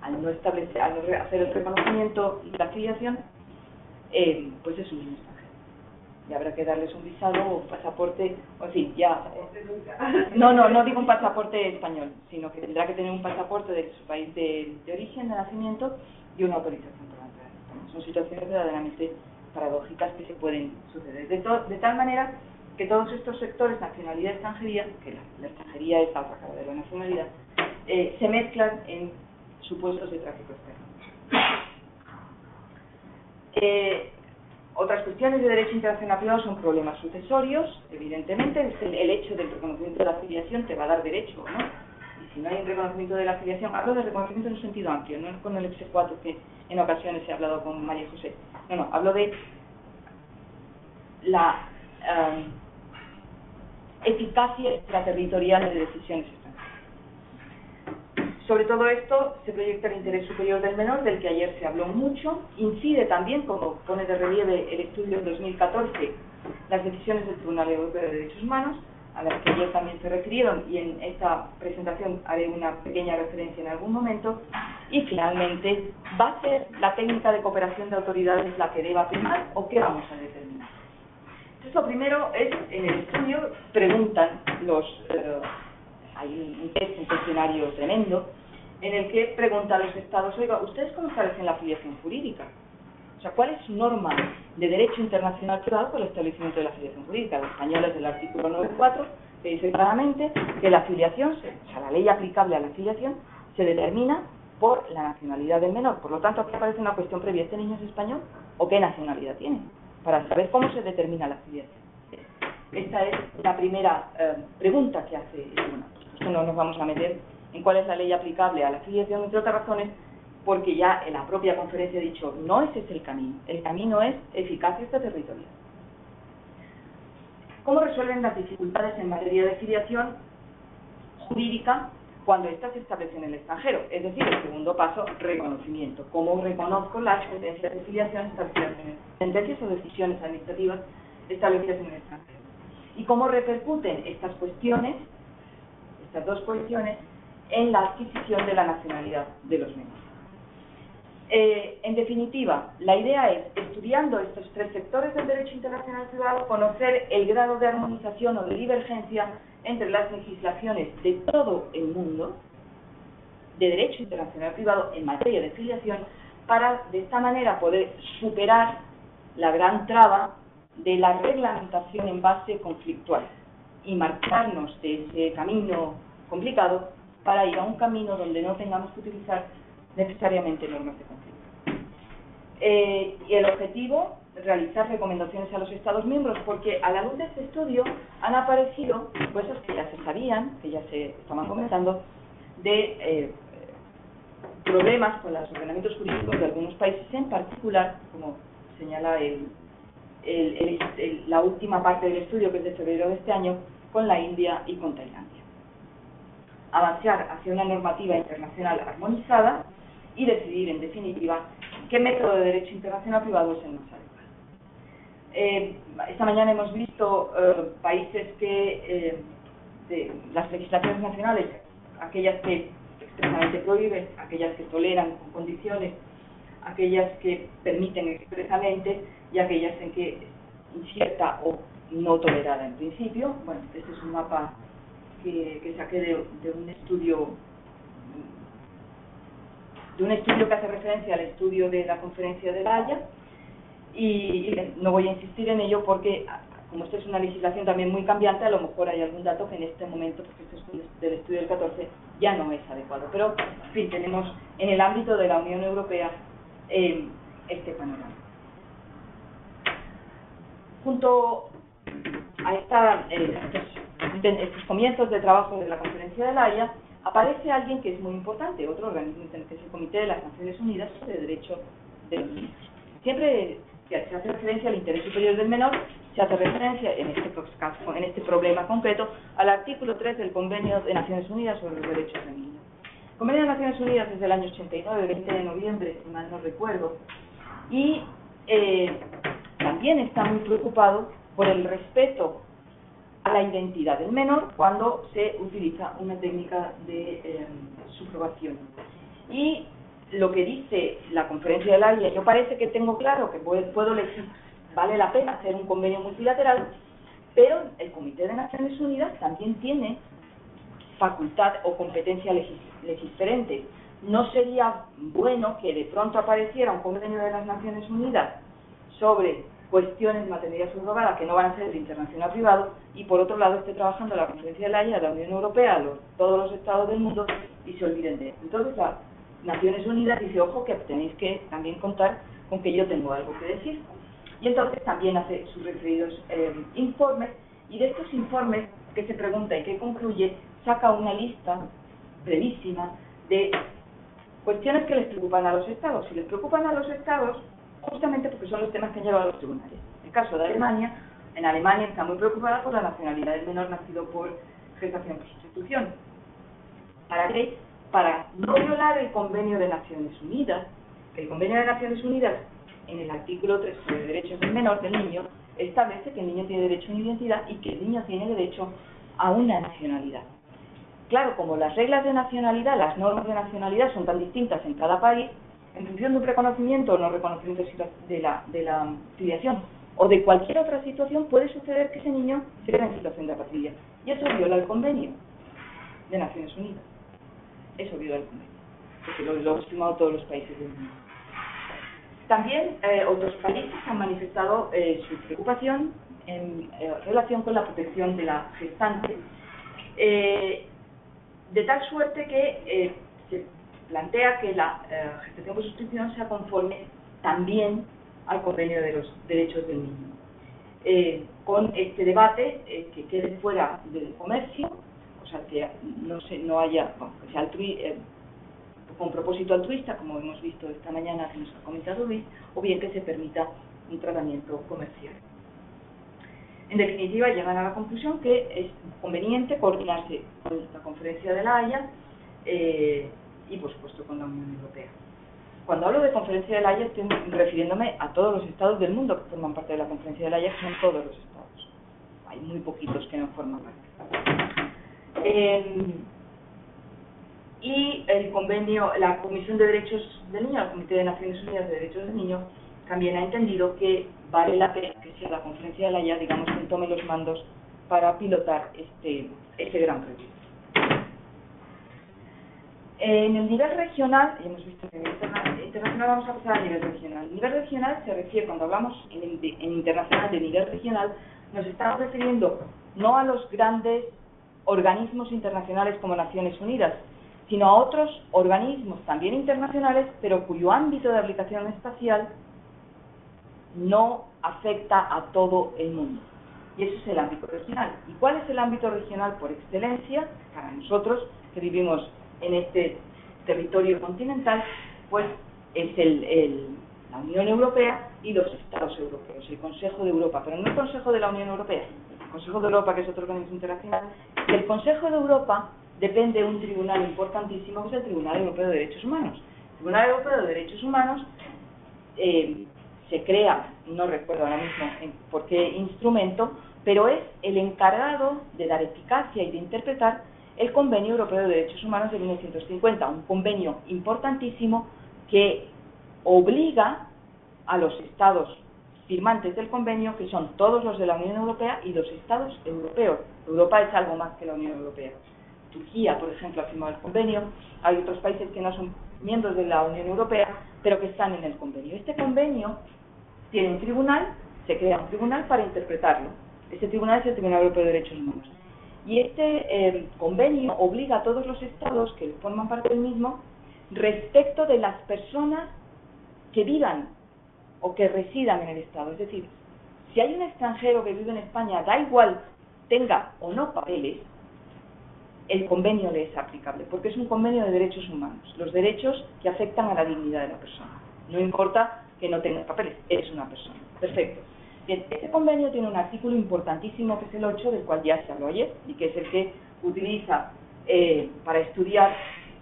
al no hacer el reconocimiento y la afiliación, pues es un niño extranjero. Y habrá que darles un visado o un pasaporte, o en fin, ya... No digo un pasaporte español, sino que tendrá que tener un pasaporte de su país de origen, de nacimiento, y una autorización para entrar en España. Son situaciones verdaderamente paradójicas que se pueden suceder. De tal manera que todos estos sectores, nacionalidad y extranjería, que la extranjería es la otra cara de la nacionalidad, se mezclan en supuestos de tráfico externo. Otras cuestiones de derecho internacional privado son problemas sucesorios, evidentemente. El hecho del reconocimiento de la afiliación te va a dar derecho, ¿no? Y si no hay un reconocimiento de la afiliación, hablo de reconocimiento en un sentido amplio, no con el exequatur que en ocasiones he hablado con María José. No, hablo de la eficacia extraterritorial de decisiones extranjeras. Sobre todo esto se proyecta el interés superior del menor, del que ayer se habló mucho. Incide también, como pone de relieve el estudio de 2014, las decisiones del Tribunal Europeo de Derechos Humanos, a las que ayer también se refirieron, y en esta presentación haré una pequeña referencia en algún momento. Y finalmente, ¿va a ser la técnica de cooperación de autoridades la que deba primar o qué vamos a determinar? Entonces, lo primero es, en el estudio, preguntan hay un test, un cuestionario tremendo, en el que pregunta a los estados, oiga, ¿ustedes cómo establecen la afiliación jurídica? O sea, ¿cuál es su norma de derecho internacional privado para el establecimiento de la afiliación jurídica? La española es del artículo 9.4, que dice claramente que la afiliación, o sea, la ley aplicable a la afiliación, se determina por la nacionalidad del menor. Por lo tanto, aquí aparece una cuestión previa: ¿este niño es español o qué nacionalidad tiene? Para saber cómo se determina la afiliación. Esta es la primera pregunta que hace el tribunal. Esto no nos vamos a meter en cuál es la ley aplicable a la afiliación, entre otras razones, porque ya en la propia conferencia he dicho, no ese es el camino es eficacia extraterritorial. ¿Cómo resuelven las dificultades en materia de afiliación jurídica cuando éstas se establecen en el extranjero? Es decir, el segundo paso, reconocimiento. ¿Cómo reconozco las sentencias de afiliación establecidas en sentencias o decisiones administrativas establecidas en el extranjero? ¿Y cómo repercuten estas cuestiones, estas dos cuestiones, en la adquisición de la nacionalidad de los menores? En definitiva, la idea es, estudiando estos tres sectores del derecho internacional privado, conocer el grado de armonización o de divergencia entre las legislaciones de todo el mundo de derecho internacional privado en materia de filiación, para de esta manera poder superar la gran traba de la reglamentación en base conflictual y marcarnos de ese camino complicado para ir a un camino donde no tengamos que utilizar necesariamente normas de conflicto. Y el objetivo, realizar recomendaciones a los Estados miembros, porque a la luz de este estudio han aparecido cosas que ya se sabían, que ya se estaban comentando, de problemas con los ordenamientos jurídicos de algunos países, en particular, como señala la última parte del estudio, que es de febrero de este año, con la India y con Tailandia. Avanzar hacia una normativa internacional armonizada y decidir, en definitiva, qué método de derecho internacional privado es el más adecuado. Esta mañana hemos visto países que, las legislaciones nacionales, aquellas que expresamente prohíben, aquellas que toleran con condiciones, aquellas que permiten expresamente y aquellas en que incierta o no tolerada en principio. Bueno, este es un mapa que saqué de un estudio que hace referencia al estudio de la Conferencia de La Haya, y no voy a insistir en ello porque, como esta es una legislación también muy cambiante, a lo mejor hay algún dato que en este momento, porque esto es del estudio del 14, ya no es adecuado. Pero, en fin, tenemos en el ámbito de la Unión Europea este panorama. Junto a estos comienzos de trabajo de la Conferencia de La Haya, aparece alguien que es muy importante, otro organismo, que es el Comité de las Naciones Unidas sobre Derecho de los Niños. Siempre se hace referencia al interés superior del menor, se hace referencia, en este problema concreto, al artículo 3 del Convenio de Naciones Unidas sobre los Derechos del Niño. El Convenio de Naciones Unidas es del año 89, 20 de noviembre, si mal no recuerdo, y también está muy preocupado por el respeto a la identidad del menor cuando se utiliza una técnica de subrogación. Y lo que dice la Conferencia de La Haya, yo parece que tengo claro que puedo elegir, vale la pena hacer un convenio multilateral, pero el Comité de Naciones Unidas también tiene facultad o competencia legisferente ¿no sería bueno que de pronto apareciera un convenio de las Naciones Unidas sobre cuestiones de maternidad subrogada que no van a ser de internacional privado, y por otro lado esté trabajando la Conferencia de la Haya, la Unión Europea, todos los estados del mundo, y se olviden de esto? Entonces las Naciones Unidas dice, ojo, que tenéis que también contar con que yo tengo algo que decir. Y entonces también hace sus referidos informes, y de estos informes que se pregunta y que concluye, saca una lista brevísima de cuestiones que les preocupan a los estados. Si les preocupan a los estados, justamente porque son los temas que han llevado a los tribunales. En el caso de Alemania, en Alemania está muy preocupada por la nacionalidad del menor nacido por gestación por sustitución. ¿Para qué? Para no violar el Convenio de Naciones Unidas. El Convenio de Naciones Unidas, en el artículo 3 sobre derechos del menor, del niño, establece que el niño tiene derecho a una identidad y que el niño tiene derecho a una nacionalidad. Claro, como las reglas de nacionalidad, las normas de nacionalidad son tan distintas en cada país, en función de un reconocimiento o no reconocimiento de la filiación o de cualquier otra situación, puede suceder que ese niño se quede en situación de apatridia. Y eso viola el Convenio de Naciones Unidas. Eso viola el Convenio, porque lo han firmado todos los países del mundo. También otros países han manifestado su preocupación en relación con la protección de la gestante, de tal suerte que se plantea que la gestación por sustitución sea conforme también al Convenio de los Derechos del Niño. Con este debate que quede fuera del comercio, o sea, que no haya, bueno, que sea con propósito altruista, como hemos visto esta mañana que nos ha comentado Luis, o bien que se permita un tratamiento comercial. En definitiva, llegan a la conclusión que es conveniente coordinarse con la Conferencia de la Haya y, por supuesto, con la Unión Europea. Cuando hablo de Conferencia de la Haya, estoy refiriéndome a todos los estados del mundo que forman parte de la Conferencia de la Haya, que son todos los estados. Hay muy poquitos que no forman parte. Y el convenio, la Comisión de Derechos del Niño, el Comité de Naciones Unidas de Derechos del Niño, también ha entendido que vale la pena que sea la Conferencia de la Haya, digamos, quien tome los mandos para pilotar este gran proyecto. En el nivel regional, hemos visto que en el internacional, vamos a pasar al nivel regional. El nivel regional se refiere, cuando hablamos en internacional de nivel regional, nos estamos refiriendo no a los grandes organismos internacionales como Naciones Unidas, sino a otros organismos también internacionales, pero cuyo ámbito de aplicación espacial no afecta a todo el mundo. Y ese es el ámbito regional. ¿Y cuál es el ámbito regional por excelencia? Para nosotros, que vivimos en este territorio continental, pues es la Unión Europea y los Estados europeos, el Consejo de Europa, pero no el Consejo de la Unión Europea, el Consejo de Europa, que es otro organismo internacional. Del Consejo de Europa depende un tribunal importantísimo, que es el Tribunal Europeo de Derechos Humanos. El Tribunal Europeo de Derechos Humanos se crea, no recuerdo ahora mismo por qué instrumento, pero es el encargado de dar eficacia y de interpretar el Convenio Europeo de Derechos Humanos de 1950, un convenio importantísimo que obliga a los estados firmantes del convenio, que son todos los de la Unión Europea y los estados europeos. Europa es algo más que la Unión Europea. Turquía, por ejemplo, ha firmado el convenio. Hay otros países que no son miembros de la Unión Europea, pero que están en el convenio. Este convenio tiene un tribunal, se crea un tribunal para interpretarlo. Este tribunal es el Tribunal Europeo de Derechos Humanos. Y este convenio obliga a todos los estados que forman parte del mismo respecto de las personas que vivan o que residan en el estado. Es decir, si hay un extranjero que vive en España, da igual tenga o no papeles, el convenio le es aplicable, porque es un convenio de derechos humanos, los derechos que afectan a la dignidad de la persona. No importa que no tengas papeles, eres una persona. Perfecto. Bien, este convenio tiene un artículo importantísimo, que es el 8, del cual ya se habló ayer, y que es el que utiliza para estudiar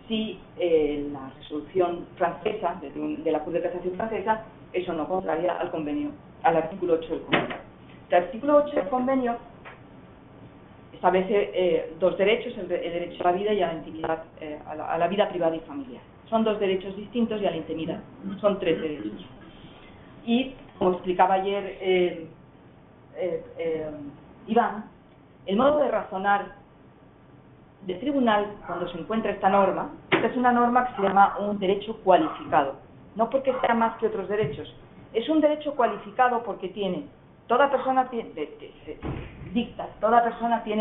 si la resolución francesa, de la Corte de Casación francesa, es o no contraria al convenio, al artículo 8 del convenio. El artículo 8 del convenio establece dos derechos, el derecho a la vida y a la intimidad, a la vida privada y familiar. Son dos derechos distintos, y a la intimidad son tres derechos. Y, como explicaba ayer Iván, el modo de razonar del tribunal, cuando se encuentra esta norma, Esta es una norma que se llama un derecho cualificado, no porque sea más que otros derechos, es un derecho cualificado porque toda persona tiene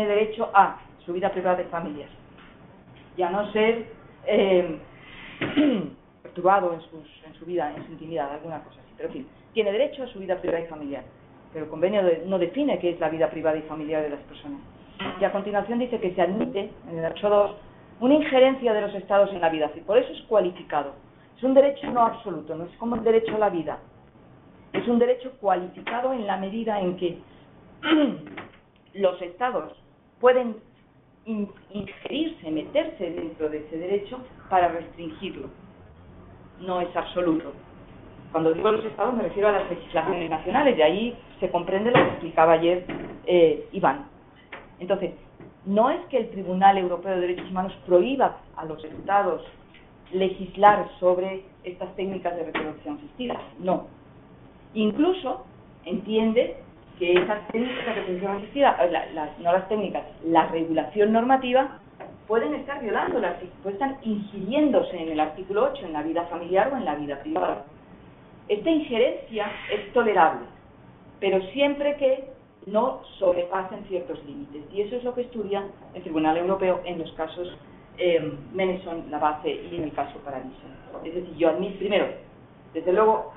derecho a su vida privada y familiar, y a no ser perturbado en su vida, en su intimidad, alguna cosa así, pero en fin, tiene derecho a su vida privada y familiar, pero el convenio no define qué es la vida privada y familiar de las personas. Y a continuación dice que se admite, en el anexo 2, una injerencia de los Estados en la vida, y por eso es cualificado. Es un derecho no absoluto, no es como el derecho a la vida. Es un derecho cualificado en la medida en que los Estados pueden ingerirse, meterse dentro de ese derecho para restringirlo. No es absoluto. Cuando digo los Estados me refiero a las legislaciones nacionales, y ahí se comprende lo que explicaba ayer Iván. Entonces, no es que el Tribunal Europeo de Derechos Humanos prohíba a los Estados legislar sobre estas técnicas de reproducción asistida, no. Incluso entiende que esas técnicas de reproducción asistida, no las técnicas, la regulación normativa, pueden estar violándolas, pueden estar ingiriéndose en el artículo 8, en la vida familiar o en la vida privada. Esta injerencia es tolerable, pero siempre que no sobrepasen ciertos límites. Y eso es lo que estudia el Tribunal Europeo en los casos Meneson, La Base y en el caso Paradiso. Es decir, yo admito, primero, desde luego,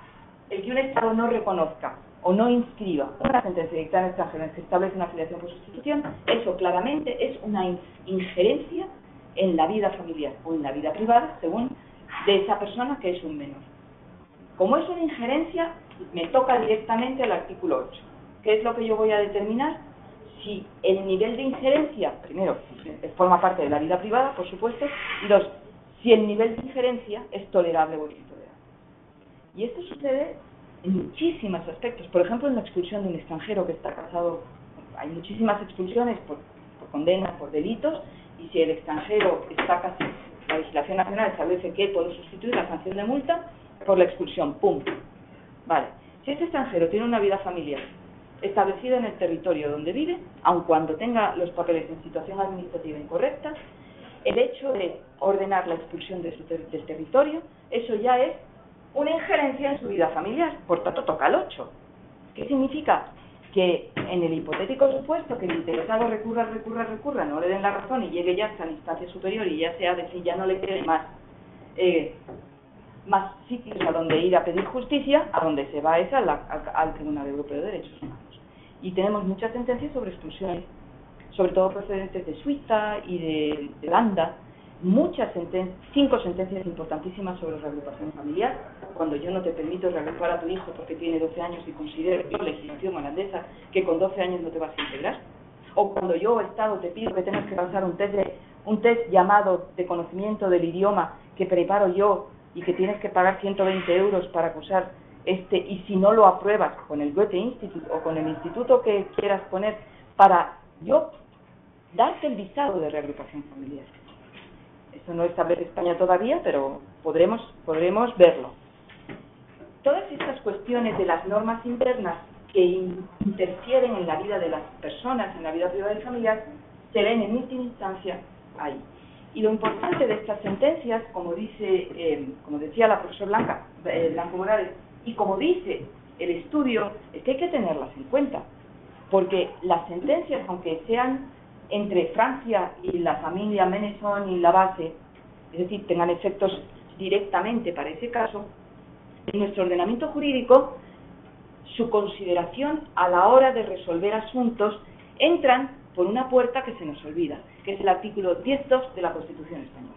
el que un Estado no reconozca o no inscriba una sentencia dictada en extranjero en que establece una filiación por sustitución, eso claramente es una injerencia en la vida familiar o en la vida privada, según de esa persona que es un menor. Como es una injerencia, me toca directamente el artículo 8. ¿Qué es lo que yo voy a determinar? Si el nivel de injerencia, primero, forma parte de la vida privada, por supuesto, y dos, si el nivel de injerencia es tolerable o intolerable. Y esto sucede en muchísimos aspectos. Por ejemplo, en la expulsión de un extranjero que está casado, hay muchísimas expulsiones por condenas, por delitos, y si el extranjero está casado, la legislación nacional establece que puede sustituir la sanción de multa por la expulsión, ¡pum! Vale. Si este extranjero tiene una vida familiar establecida en el territorio donde vive, aun cuando tenga los papeles en situación administrativa incorrecta, el hecho de ordenar la expulsión del territorio, eso ya es una injerencia en su vida familiar, por tanto toca el 8. ¿Qué significa? Que en el hipotético supuesto que el interesado recurra, no le den la razón y llegue ya hasta la instancia superior y ya sea decir, ya no le quede más sitios a donde ir a pedir justicia, a donde se va es al Tribunal Europeo de Derechos Humanos. Y tenemos muchas sentencias sobre expulsiones, sobre todo procedentes de Suiza y de Holanda, 5 sentencias importantísimas sobre reagrupación familiar. Cuando yo no te permito reagrupar a tu hijo porque tiene 12 años y considero por legislación holandesa que con 12 años no te vas a integrar. O cuando yo, Estado, te pido que tengas que pasar un test llamado de conocimiento del idioma que preparo yo y que tienes que pagar 120 euros para acusar y si no lo apruebas con el Goethe Institut o con el instituto que quieras poner para yo darte el visado de reagrupación familiar. Eso no establece España todavía, pero podremos verlo. Todas estas cuestiones de las normas internas que interfieren en la vida de las personas, en la vida privada y familiar, se ven en última instancia ahí. Y lo importante de estas sentencias, como decía la profesora Blanco Morales, y como dice el estudio, es que hay que tenerlas en cuenta, porque las sentencias, aunque sean entre Francia y la familia Meneson y La Base, es decir, tengan efectos directamente para ese caso, en nuestro ordenamiento jurídico, su consideración a la hora de resolver asuntos entran por una puerta que se nos olvida, que es el artículo 10.2 de la Constitución Española.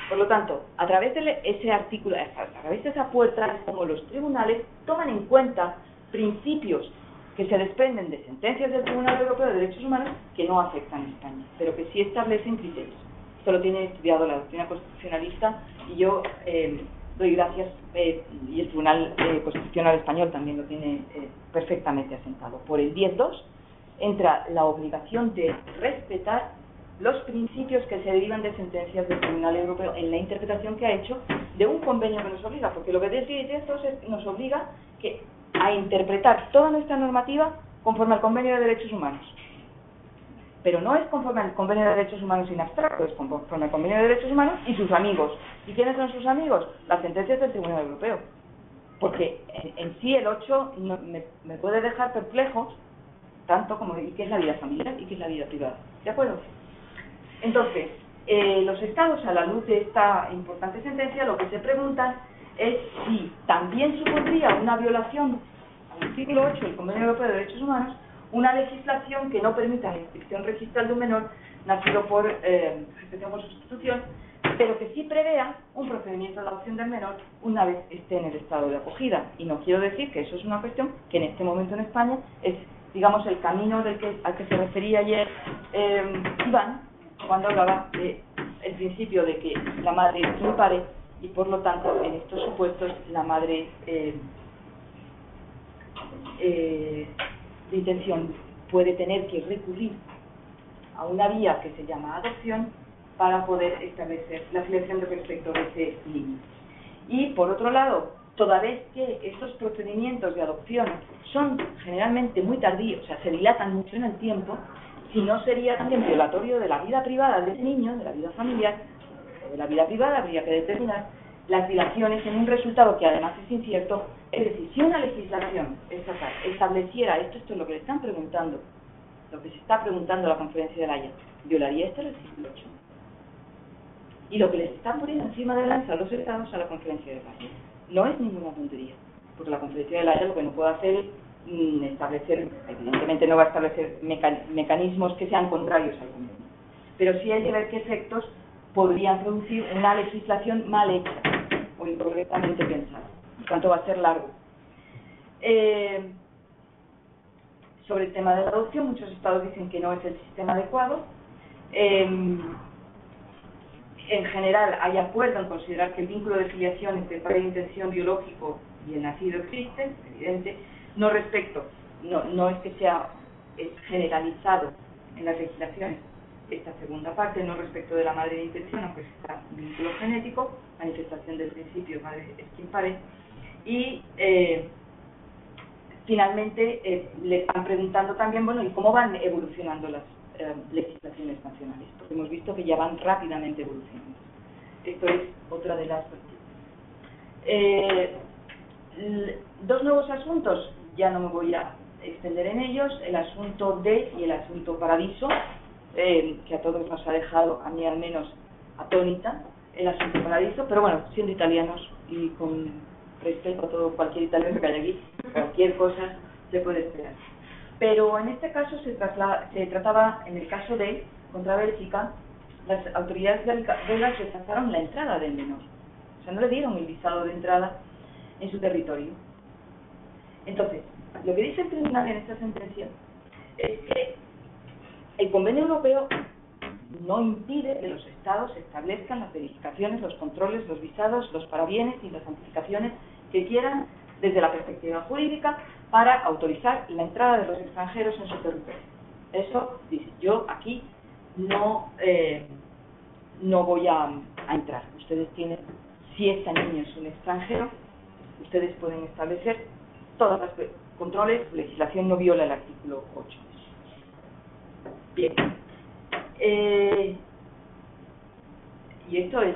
Por lo tanto, a través de ese artículo, a través de esa puerta, es como los tribunales toman en cuenta principios que se desprenden de sentencias del Tribunal Europeo de Derechos Humanos que no afectan a España, pero que sí establecen criterios. Esto lo tiene estudiado la doctrina constitucionalista y yo doy gracias, y el Tribunal Constitucional Español también lo tiene perfectamente asentado. Por el 10.2 entra la obligación de respetar los principios que se derivan de sentencias del Tribunal Europeo en la interpretación que ha hecho de un convenio que nos obliga, porque lo que dice esto nos obliga a interpretar toda nuestra normativa conforme al Convenio de Derechos Humanos. pero no es conforme al Convenio de Derechos Humanos in abstracto, es conforme al Convenio de Derechos Humanos y sus amigos. ¿Y quiénes son sus amigos? Las sentencias del Tribunal Europeo. Porque en sí el 8 me puede dejar perplejos, tanto como ¿y qué es la vida familiar y qué es la vida privada? ¿De acuerdo? Entonces, los Estados, a la luz de esta importante sentencia, lo que se preguntan es si también supondría una violación al artículo 8 del Convenio Europeo de Derechos Humanos una legislación que no permita la inscripción registral de un menor nacido por gestación por sustitución, pero que sí prevea un procedimiento de adopción del menor una vez esté en el estado de acogida. Y no quiero decir que eso es una cuestión que en este momento en España es, digamos, el camino al que se refería ayer Iván, cuando hablaba del principio de que la madre es quien pare y por lo tanto en estos supuestos la madre de intención puede tener que recurrir a una vía que se llama adopción para poder establecer la filiación respecto de ese niño. Y por otro lado, toda vez que estos procedimientos de adopción son generalmente muy tardíos, o sea, se dilatan mucho en el tiempo, si no sería también violatorio de la vida privada del niño, de la vida familiar, o de la vida privada, habría que determinar las dilaciones en un resultado que además es incierto. Es decir, si una legislación estatal estableciera esto es lo que le están preguntando, lo que se está preguntando a la Conferencia de La Haya, ¿violaría esto el artículo 8? Y lo que les están poniendo encima de la mesa a los Estados a la Conferencia de La Haya no es ninguna tontería, porque la Conferencia de La Haya lo que no puede hacer es establecer, evidentemente no va a establecer mecanismos que sean contrarios al convenio, pero sí hay que ver qué efectos podrían producir una legislación mal hecha o incorrectamente pensada. Por tanto, va a ser largo. Sobre el tema de la adopción, muchos estados dicen que no es el sistema adecuado. En general, hay acuerdo en considerar que el vínculo de filiación entre el padre de intención biológico y el nacido existe, es evidente. No es que sea generalizado en las legislaciones esta segunda parte, no respecto de la madre de intención, aunque sea un vínculo genético, manifestación del principio madre es quien pare. Y finalmente le están preguntando también, bueno, ¿y cómo van evolucionando las legislaciones nacionales? Porque hemos visto que ya van rápidamente evolucionando. Esto es otra de las cuestiones. Dos nuevos asuntos, ya no me voy a extender en ellos, el asunto D y el asunto Paradiso, que a todos nos ha dejado, a mí al menos, atónita, el asunto Paradiso, pero bueno, siendo italianos y con respeto a todo cualquier italiano que haya aquí, cualquier cosa se puede esperar. Pero en este caso se trataba, en el caso de contra Bélgica, las autoridades belgas rechazaron la entrada del menor, o sea, no le dieron el visado de entrada en su territorio. Entonces, lo que dice el tribunal en esta sentencia es que el Convenio Europeo no impide que los Estados establezcan las verificaciones, los controles, los visados, los parabienes y las amplificaciones que quieran desde la perspectiva jurídica para autorizar la entrada de los extranjeros en su territorio. Eso dice, yo aquí no voy a entrar. Ustedes tienen, si este niño es un extranjero, ustedes pueden establecer todos los controles, legislación no viola el artículo 8. Bien. Y esto es,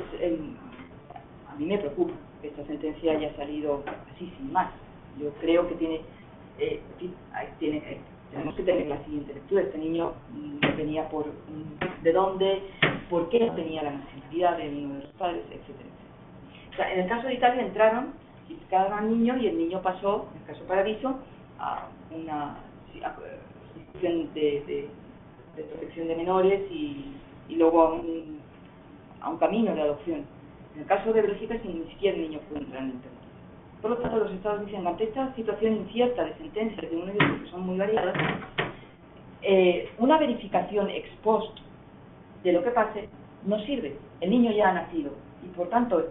a mí me preocupa que esta sentencia haya salido así sin más. Yo creo que tenemos que tener la siguiente lectura. Este niño venía por de dónde, por qué no tenía la nacionalidad de uno de los padres, etcétera. O sea, en el caso de Italia entraron, identificaron al niño y el niño pasó, en el caso Paradiso, a una institución de protección de menores y luego a un camino de adopción. En el caso de Bélgica, ni siquiera el niño pudo entrar en el territorio. Por lo tanto, los Estados dicen, ante esta situación incierta de sentencias de uno y otro que son muy variadas, una verificación ex post de lo que pase no sirve. El niño ya ha nacido y, por tanto,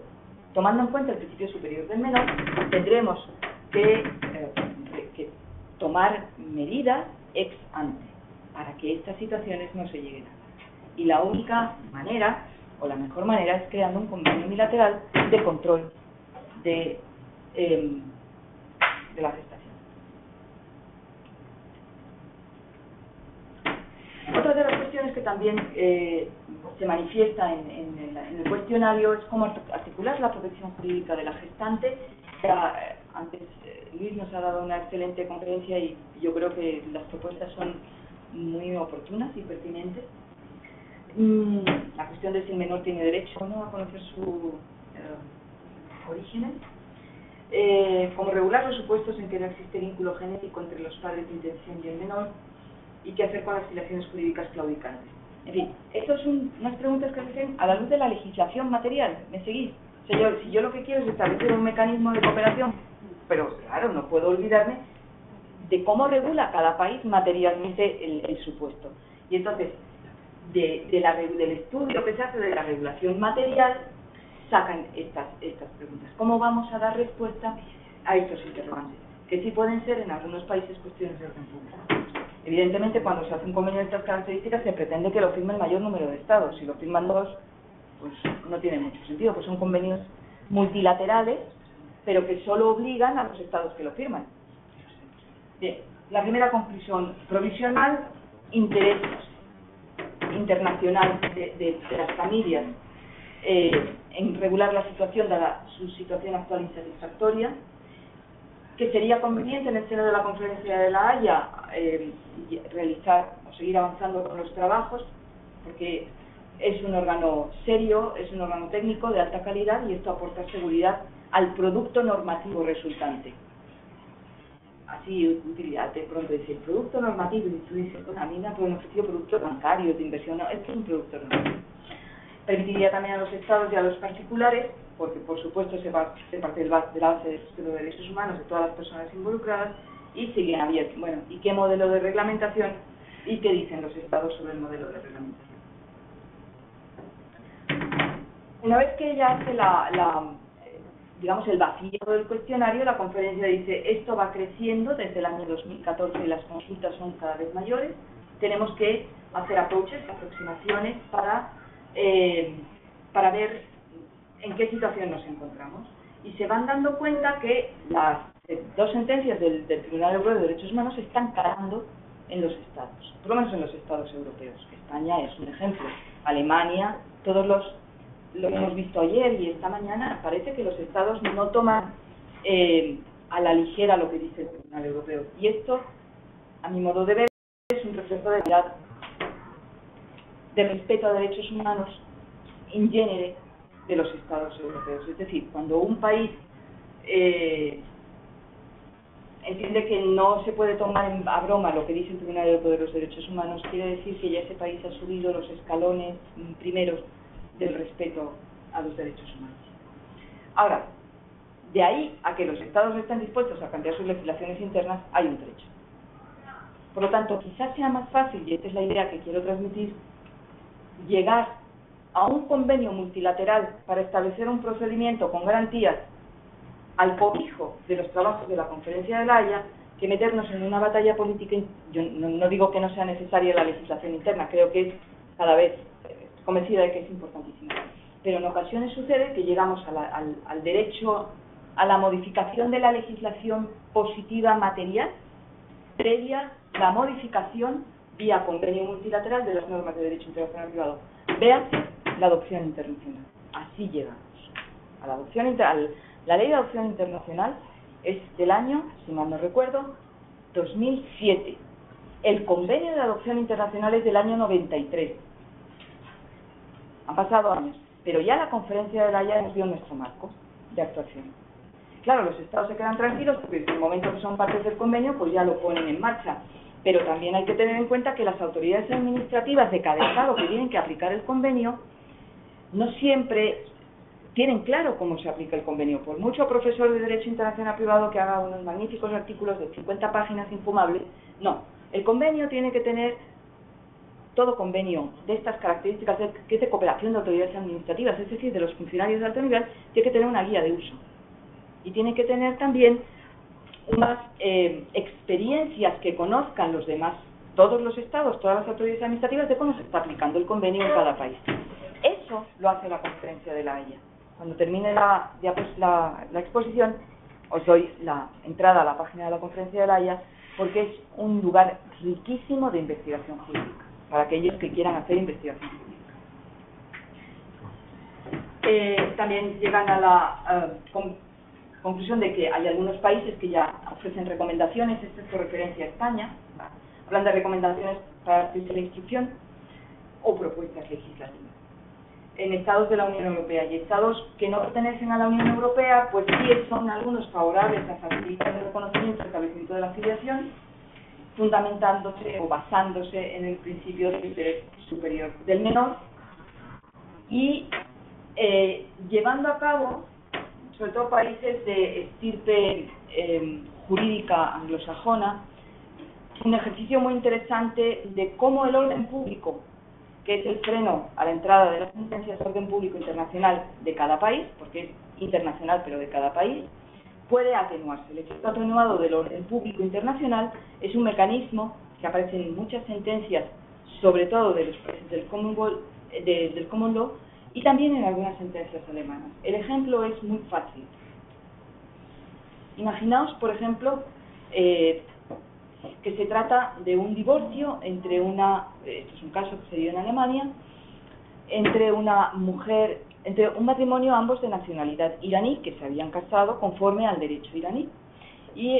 tomando en cuenta el principio superior del menor, tendremos que tomar medidas ex ante para que estas situaciones no se lleguen a dar. Y la única manera, o la mejor manera, es creando un convenio unilateral de control de la gestación. Otra de las cuestiones cuestiones que también se manifiesta en el cuestionario es cómo articular la protección jurídica de la gestante. Ya, antes Luis nos ha dado una excelente conferencia y yo creo que las propuestas son muy oportunas y pertinentes. La cuestión de si el menor tiene derecho o no a conocer su orígenes. Cómo regular los supuestos en que no existe vínculo genético entre los padres de intención y el menor, y qué hacer con las filiaciones jurídicas claudicantes. En fin, estas son unas preguntas que se hacen a la luz de la legislación material. ¿Me seguís? Señor, si yo lo que quiero es establecer un mecanismo de cooperación, pero claro, no puedo olvidarme de cómo regula cada país materialmente el supuesto. Y entonces, del estudio que se hace de la regulación material, sacan estas preguntas. ¿Cómo vamos a dar respuesta a estos interrogantes? Que sí pueden ser en algunos países cuestiones de orden público. Evidentemente, cuando se hace un convenio de estas características, se pretende que lo firme el mayor número de estados. Si lo firman dos, pues no tiene mucho sentido, pues son convenios multilaterales, pero que solo obligan a los estados que lo firman. Bien, la primera conclusión provisional: interés internacional de las familias en regular la situación, dada su situación actual insatisfactoria, que sería conveniente en el seno de la Conferencia de La Haya realizar o seguir avanzando con los trabajos, porque es un órgano serio, es un órgano técnico de alta calidad y esto aporta seguridad al producto normativo resultante. Así, utilidad, de pronto decir, producto normativo, y tú dices, bueno, a mí me han ofrecido productos bancarios, de inversión, no, esto es un producto normativo. Permitiría también a los estados y a los particulares, porque por supuesto se parte de la base de los derechos humanos de todas las personas involucradas, y siguen abiertos. Bueno, ¿y qué modelo de reglamentación? ¿Y qué dicen los estados sobre el modelo de reglamentación? Una vez que ella hace digamos, el vacío del cuestionario, la conferencia dice, esto va creciendo desde el año 2014 y las consultas son cada vez mayores, tenemos que hacer aproximaciones para ver en qué situación nos encontramos. Y se van dando cuenta que las dos sentencias del Tribunal Europeo de Derechos Humanos están calando en los estados, por lo menos en los estados europeos. España es un ejemplo, Alemania, todos lo hemos visto ayer y esta mañana, parece que los estados no toman a la ligera lo que dice el Tribunal Europeo. Y esto, a mi modo de ver, es un reflejo de respeto a derechos humanos in genere de los estados europeos. Es decir, cuando un país entiende que no se puede tomar a broma lo que dice el Tribunal Europeo de los Derechos Humanos, quiere decir que ya ese país ha subido los escalones primeros del respeto a los derechos humanos. Ahora, de ahí a que los estados estén dispuestos a cambiar sus legislaciones internas, hay un trecho. Por lo tanto, quizás sea más fácil, y esta es la idea que quiero transmitir, llegar a un convenio multilateral para establecer un procedimiento con garantías al cobijo de los trabajos de la Conferencia de La Haya, que meternos en una batalla política. Yo no digo que no sea necesaria la legislación interna, creo que es cada vez convencida de que es importantísima. Pero en ocasiones sucede que llegamos al derecho a la modificación de la legislación positiva material previa la modificación vía convenio multilateral de las normas de derecho internacional privado. Véase la adopción internacional. Así llegamos a la adopción internacional. La ley de adopción internacional es del año, si mal no recuerdo, 2007. El convenio de adopción internacional es del año 93. Han pasado años, pero ya la Conferencia de La Haya nos dio nuestro marco de actuación. Claro, los estados se quedan tranquilos porque desde el momento que son partes del convenio, pues ya lo ponen en marcha. Pero también hay que tener en cuenta que las autoridades administrativas de cada estado que tienen que aplicar el convenio no siempre tienen claro cómo se aplica el convenio. Por mucho profesor de Derecho Internacional Privado que haga unos magníficos artículos de 50 páginas infumables, no. El convenio tiene que tener, todo convenio de estas características, que es de cooperación de autoridades administrativas, es decir, de los funcionarios de alto nivel, tiene que tener una guía de uso. Y tiene que tener también unas experiencias que conozcan los demás, todos los estados, todas las autoridades administrativas, de cómo se está aplicando el convenio en cada país. Eso lo hace la Conferencia de La Haya. Cuando termine la exposición, os doy la entrada a la página de la Conferencia de La Haya, porque es un lugar riquísimo de investigación jurídica. para aquellos que quieran hacer investigación. También llegan a la conclusión de que hay algunos países que ya ofrecen recomendaciones, esto es por referencia a España, hablan de recomendaciones para la instrucción o propuestas legislativas. En estados de la Unión Europea y estados que no pertenecen a la Unión Europea, pues sí son algunos favorables a facilitar el reconocimiento y establecimiento de la filiación, fundamentándose o basándose en el principio del interés superior del menor y llevando a cabo, sobre todo países de estirpe jurídica anglosajona, un ejercicio muy interesante de cómo el orden público, que es el freno a la entrada de las sentencias de orden público internacional de cada país, porque es internacional pero de cada país, puede atenuarse. El efecto atenuado del orden público internacional es un mecanismo que aparece en muchas sentencias, sobre todo de los países del Common Law, y también en algunas sentencias alemanas. El ejemplo es muy fácil. Imaginaos, por ejemplo, que se trata de un divorcio entre esto es un caso que se dio en Alemania, entre una mujer, entre un matrimonio ambos de nacionalidad iraní que se habían casado conforme al derecho iraní. Y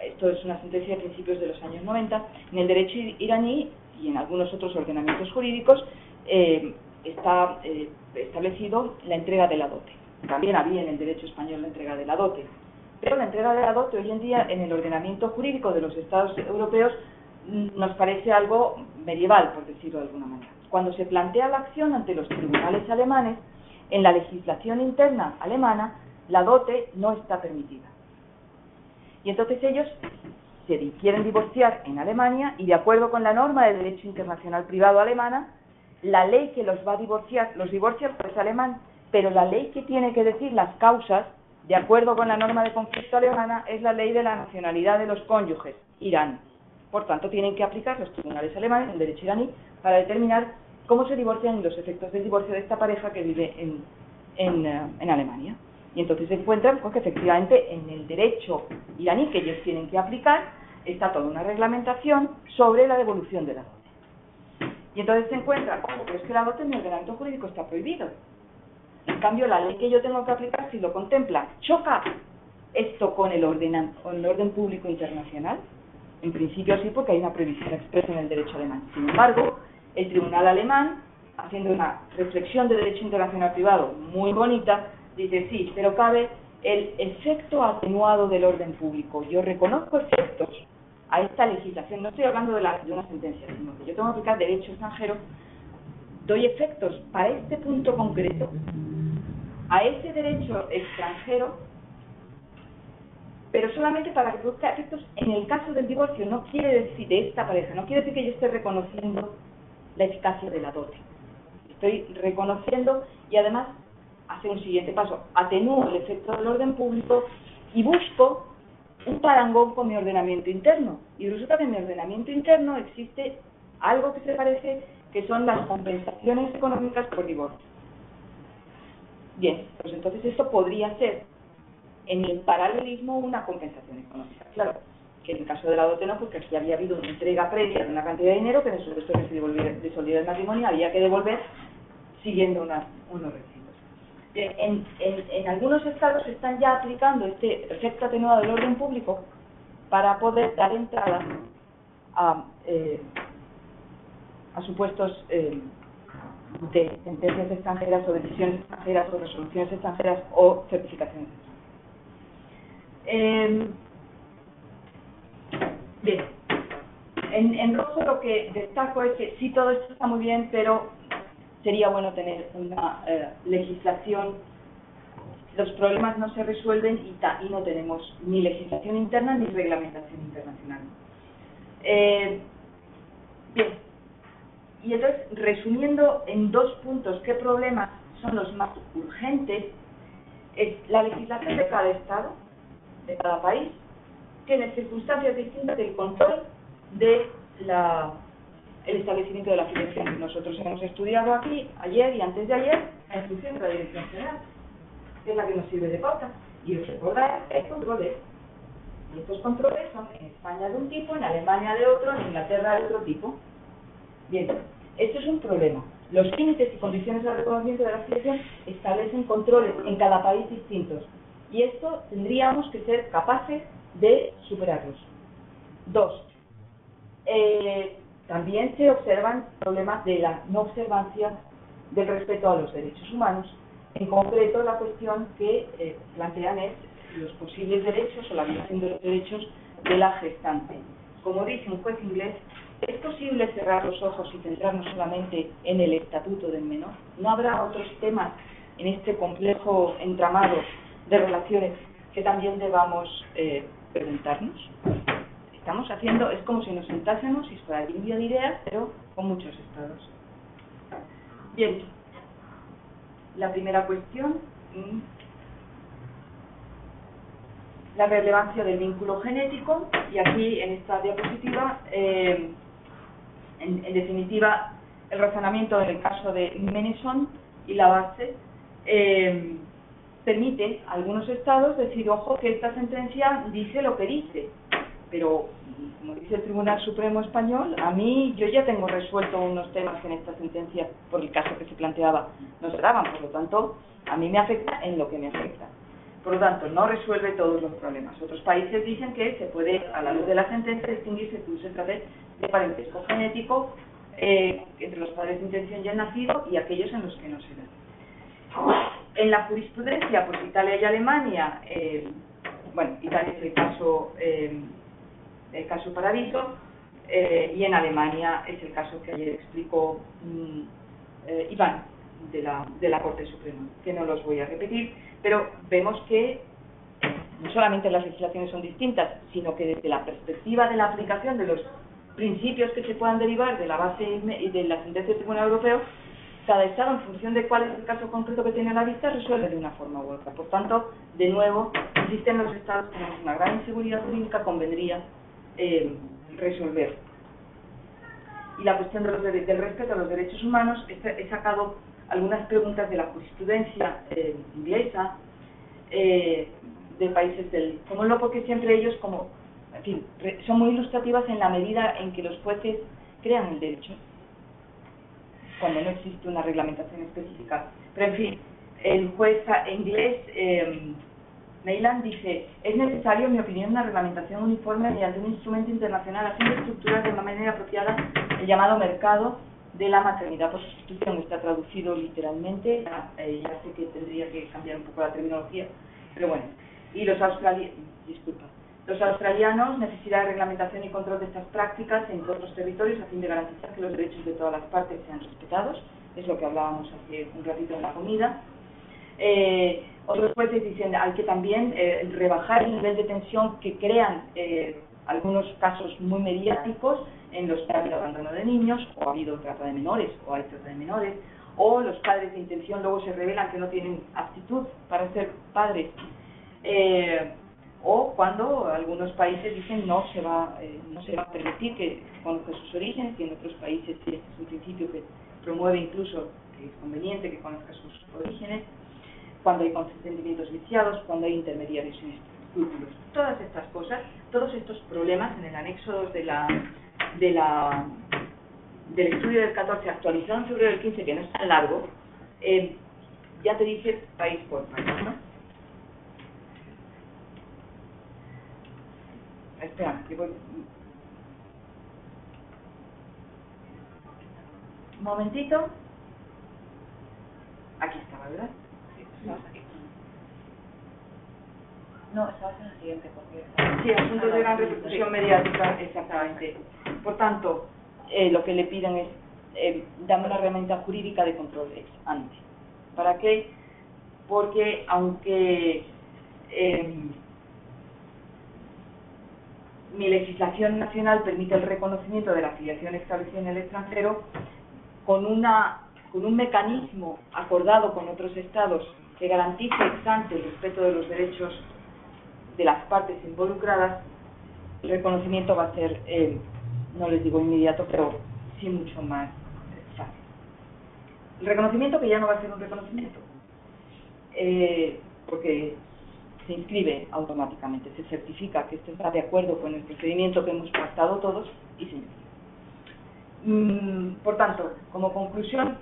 esto es una sentencia de principios de los años 90. En el derecho iraní y en algunos otros ordenamientos jurídicos está establecido la entrega de la dote. También había en el derecho español la entrega de la dote. Pero la entrega de la dote hoy en día en el ordenamiento jurídico de los estados europeos nos parece algo medieval, por decirlo de alguna manera. Cuando se plantea la acción ante los tribunales alemanes, en la legislación interna alemana, la dote no está permitida. Y entonces ellos se quieren divorciar en Alemania y de acuerdo con la norma de derecho internacional privado alemana, la ley que los va a divorciar, los divorcia el juez alemán, pero la ley que tiene que decir las causas, de acuerdo con la norma de conflicto alemana, es la ley de la nacionalidad de los cónyuges, Irán. Por tanto, tienen que aplicar los tribunales alemanes el derecho iraní para determinar cómo se divorcian y los efectos del divorcio de esta pareja que vive en Alemania. Y entonces se encuentran pues, que efectivamente en el derecho iraní que ellos tienen que aplicar está toda una reglamentación sobre la devolución de la dote. Y entonces se encuentra, pero es que la dote en el ordenamiento jurídico está prohibido. En cambio, la ley que yo tengo que aplicar, si lo contempla, choca esto con el orden público internacional. En principio sí, porque hay una prohibición expresa en el derecho alemán. Sin embargo, el tribunal alemán, haciendo una reflexión de derecho internacional privado muy bonita, dice sí, pero cabe el efecto atenuado del orden público. Yo reconozco efectos a esta legislación, no estoy hablando de una sentencia, sino que yo tengo que aplicar derecho extranjero, doy efectos para este punto concreto, a ese derecho extranjero, pero solamente para que produzca efectos en el caso del divorcio. No quiere decir de esta pareja, no quiere decir que yo esté reconociendo la eficacia de la dote. Estoy reconociendo y además hace un siguiente paso, atenúo el efecto del orden público y busco un parangón con mi ordenamiento interno. Y resulta que en mi ordenamiento interno existe algo que se parece, que son las compensaciones económicas por divorcio. Bien, pues entonces esto podría ser en el paralelismo una compensación económica. Claro, que en el caso de la dote no, porque aquí había habido una entrega previa de una cantidad de dinero que en el supuesto que se disolviera el matrimonio había que devolver siguiendo unos requisitos. En algunos estados se están ya aplicando este efecto atenuado del orden público para poder dar entrada a supuestos de sentencias extranjeras o decisiones extranjeras o resoluciones extranjeras o certificaciones extranjeras. Bien, en rojo lo que destaco es que sí, todo esto está muy bien, pero sería bueno tener una legislación. Los problemas no se resuelven y no tenemos ni legislación interna ni reglamentación internacional. Bien. Y entonces, resumiendo en 2 puntos qué problemas son los más urgentes, es la legislación de cada estado, de cada país, tiene circunstancias distintas del control de el establecimiento de la filiación. Nosotros hemos estudiado aquí, ayer y antes de ayer, la instrucción de la Dirección General, que es la que nos sirve de pauta. Y os recordáis que hay controles. Y estos controles son en España de un tipo, en Alemania de otro, en Inglaterra de otro tipo. Bien, esto es un problema. Los límites y condiciones de reconocimiento de la afiliación establecen controles en cada país distintos. Y esto tendríamos que ser capaces de superarlos. 2. También se observan problemas de la no observancia del respeto a los derechos humanos. En concreto, la cuestión que plantean es los posibles derechos o la violación de los derechos de la gestante. Como dice un juez inglés, ¿es posible cerrar los ojos y centrarnos solamente en el estatuto del menor? ¿No habrá otros temas en este complejo entramado de relaciones que también debamos preguntarnos? Estamos haciendo, es como si nos sentásemos y fuera lluvia de ideas, pero con muchos estados. Bien, la primera cuestión, la relevancia del vínculo genético, y aquí en esta diapositiva, en definitiva, el razonamiento en el caso de Meneson y la base permite a algunos estados decir, ojo, que esta sentencia dice lo que dice, pero como dice el Tribunal Supremo Español, yo ya tengo resuelto unos temas que en esta sentencia, por el caso que se planteaba, no se daban, por lo tanto, a mí me afecta en lo que me afecta. Por lo tanto, no resuelve todos los problemas. Otros países dicen que se puede, a la luz de la sentencia, distinguir si se trata de parentesco genético entre los padres de intención ya nacido y aquellos en los que no se da. En la jurisprudencia, pues Italia y Alemania, Italia es el caso Paradiso, y en Alemania es el caso que ayer explicó Iván de la Corte Suprema, que no los voy a repetir, pero vemos que no solamente las legislaciones son distintas, sino que desde la perspectiva de la aplicación de los principios que se puedan derivar de la base y de la sentencia del Tribunal Europeo, cada Estado, en función de cuál es el caso concreto que tiene a la vista, resuelve de una forma u otra. Por tanto, de nuevo, existen los Estados, tenemos una gran inseguridad jurídica, convendría resolver. Y la cuestión del respeto a los derechos humanos, he sacado algunas preguntas de la jurisprudencia inglesa, de países del Común Law, porque siempre ellos, en fin, son muy ilustrativas en la medida en que los jueces crean el derecho, cuando no existe una reglamentación específica. Pero en fin, el juez inglés Neyland dice: es necesario, en mi opinión, una reglamentación uniforme mediante un instrumento internacional a fin de estructurar de una manera apropiada el llamado mercado de la maternidad por sustitución. Está traducido literalmente, ya sé que tendría que cambiar un poco la terminología, pero bueno. Y los australianos, necesidad de reglamentación y control de estas prácticas en otros territorios a fin de garantizar que los derechos de todas las partes sean respetados, es lo que hablábamos hace un ratito en la comida. Otros jueces dicen hay que también rebajar el nivel de tensión que crean algunos casos muy mediáticos en los que ha habido abandono de niños, o ha habido trata de menores, o hay trata de menores, o los padres de intención luego se revelan que no tienen aptitud para ser padres, o cuando algunos países dicen no se va a permitir que conozca sus orígenes, y en otros países este es un principio que promueve incluso que es conveniente que conozca sus orígenes, cuando hay consentimientos viciados, cuando hay intermediarios sin escrúpulos. Todas estas cosas, todos estos problemas en el anexo 2 del estudio del 14, actualizado en febrero del 15, que no es tan largo, ya te dice país por país, ¿no? Espera, que voy... Un momentito. Aquí estaba, ¿verdad? No, estabas en el siguiente, porque... Sí, asuntos de gran repercusión mediática, exactamente. Por tanto, lo que le piden es dame una herramienta jurídica de control ex ante. ¿Para qué? Porque aunque mi legislación nacional permite el reconocimiento de la afiliación establecida en el extranjero, con un mecanismo acordado con otros estados que garantice ex ante el respeto de los derechos de las partes involucradas, el reconocimiento va a ser, no les digo inmediato, pero sí mucho más fácil. El reconocimiento que ya no va a ser un reconocimiento, porque se inscribe automáticamente, se certifica que esto está de acuerdo con el procedimiento que hemos pactado todos y se inscribe. Por tanto, como conclusión,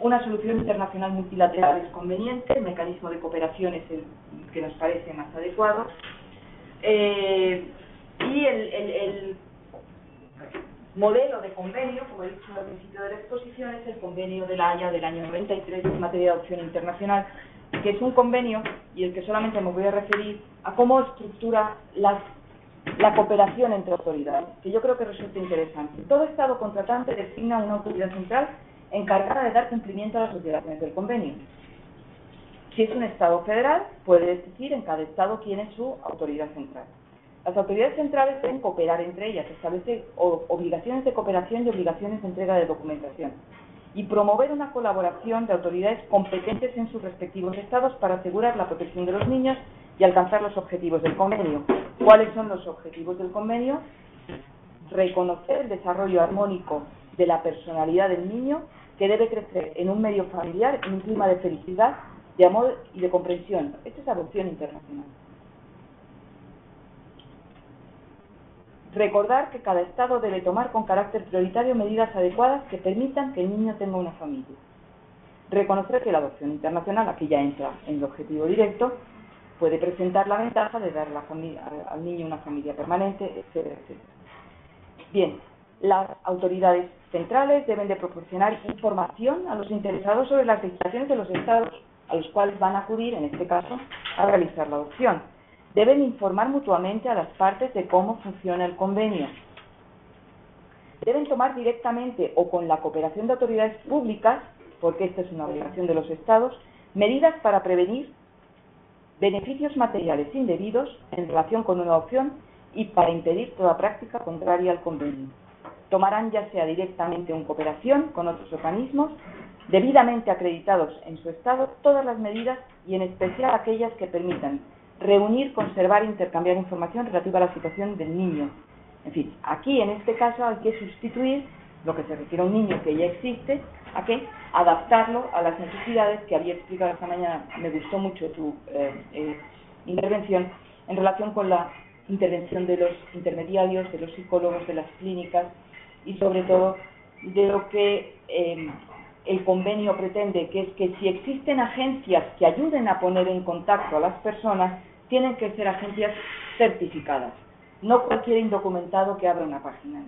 una solución internacional multilateral es conveniente, el mecanismo de cooperación es el que nos parece más adecuado, y el modelo de convenio, como he dicho al principio de la exposición, es el convenio de La Haya del año 93 en materia de adopción internacional, que es un convenio y el que solamente me voy a referir a cómo estructura la cooperación entre autoridades, que yo creo que resulta interesante. Todo Estado contratante designa una autoridad central encargada de dar cumplimiento a las obligaciones del convenio. Si es un Estado federal, puede decidir en cada Estado quién es su autoridad central. Las autoridades centrales deben cooperar entre ellas, establecer obligaciones de cooperación y obligaciones de entrega de documentación, y promover una colaboración de autoridades competentes en sus respectivos estados para asegurar la protección de los niños y alcanzar los objetivos del convenio. ¿Cuáles son los objetivos del convenio? Reconocer el desarrollo armónico de la personalidad del niño, que debe crecer en un medio familiar, en un clima de felicidad, de amor y de comprensión. Esto es adopción internacional. Recordar que cada Estado debe tomar con carácter prioritario medidas adecuadas que permitan que el niño tenga una familia. Reconocer que la adopción internacional, aquí ya entra en el objetivo directo, puede presentar la ventaja de dar al niño una familia permanente, etcétera, etcétera. Bien, las autoridades centrales deben de proporcionar información a los interesados sobre las legislaciones de los Estados a los cuales van a acudir, en este caso, a realizar la adopción. Deben informar mutuamente a las partes de cómo funciona el convenio. Deben tomar directamente o con la cooperación de autoridades públicas, porque esta es una obligación de los Estados, medidas para prevenir beneficios materiales indebidos en relación con una adopción y para impedir toda práctica contraria al convenio. Tomarán ya sea directamente o en cooperación con otros organismos debidamente acreditados en su Estado todas las medidas y en especial aquellas que permitan reunir, conservar e intercambiar información relativa a la situación del niño. En fin, aquí en este caso hay que sustituir lo que se refiere a un niño que ya existe, ¿a qué? Adaptarlo a las necesidades que había explicado esta mañana. Me gustó mucho tu intervención en relación con la intervención de los intermediarios, de los psicólogos, de las clínicas y sobre todo de lo que el convenio pretende, que es que si existen agencias que ayuden a poner en contacto a las personas, tienen que ser agencias certificadas, no cualquier indocumentado que abra una página.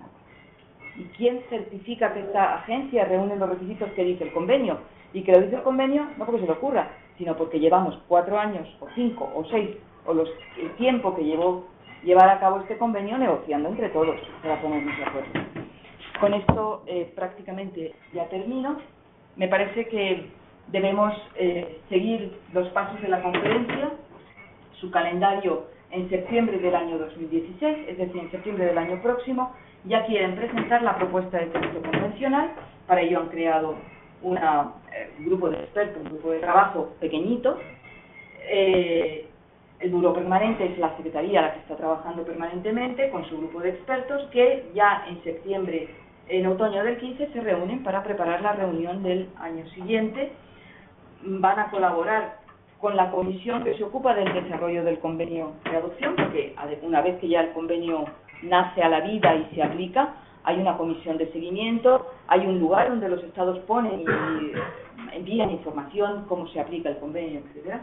¿Y quién certifica que esta agencia reúne los requisitos que dice el convenio? Y que lo dice el convenio no porque se le ocurra, sino porque llevamos 4 años, o 5, o 6, o el tiempo que llevó llevar a cabo este convenio negociando entre todos para ponernos de acuerdo. Con esto prácticamente ya termino. Me parece que debemos seguir los pasos de la conferencia, su calendario en septiembre del año 2016, es decir, en septiembre del año próximo, ya quieren presentar la propuesta de texto convencional. Para ello han creado un grupo de expertos, un grupo de trabajo pequeñito. El Buró Permanente es la Secretaría la que está trabajando permanentemente con su grupo de expertos que ya en septiembre, en otoño del 15, se reúnen para preparar la reunión del año siguiente. Van a colaborar con la comisión que se ocupa del desarrollo del convenio de adopción, porque una vez que ya el convenio nace a la vida y se aplica, hay una comisión de seguimiento, hay un lugar donde los estados ponen y envían información, cómo se aplica el convenio, etcétera.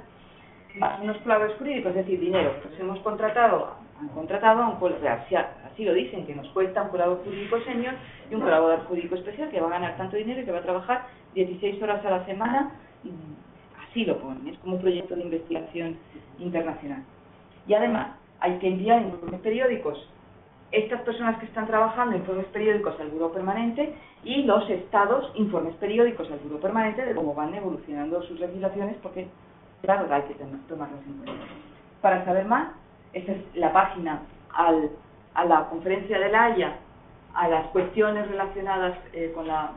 Más unos claves jurídicos, es decir, dinero. Pues hemos contratado a un colaborador, así lo dicen, que nos cuesta un colaborador jurídico senior y un colaborador jurídico especial que va a ganar tanto dinero y que va a trabajar 16 horas a la semana. Así lo ponen, es como un proyecto de investigación internacional. Y además hay que enviar informes periódicos. Estas personas que están trabajando informes periódicos al Buró Permanente y los estados informes periódicos al Buró Permanente de cómo van evolucionando sus legislaciones, porque claro, hay que tomarlas en cuenta. Para saber más, esta es la página a la conferencia de La Haya, a las cuestiones relacionadas con la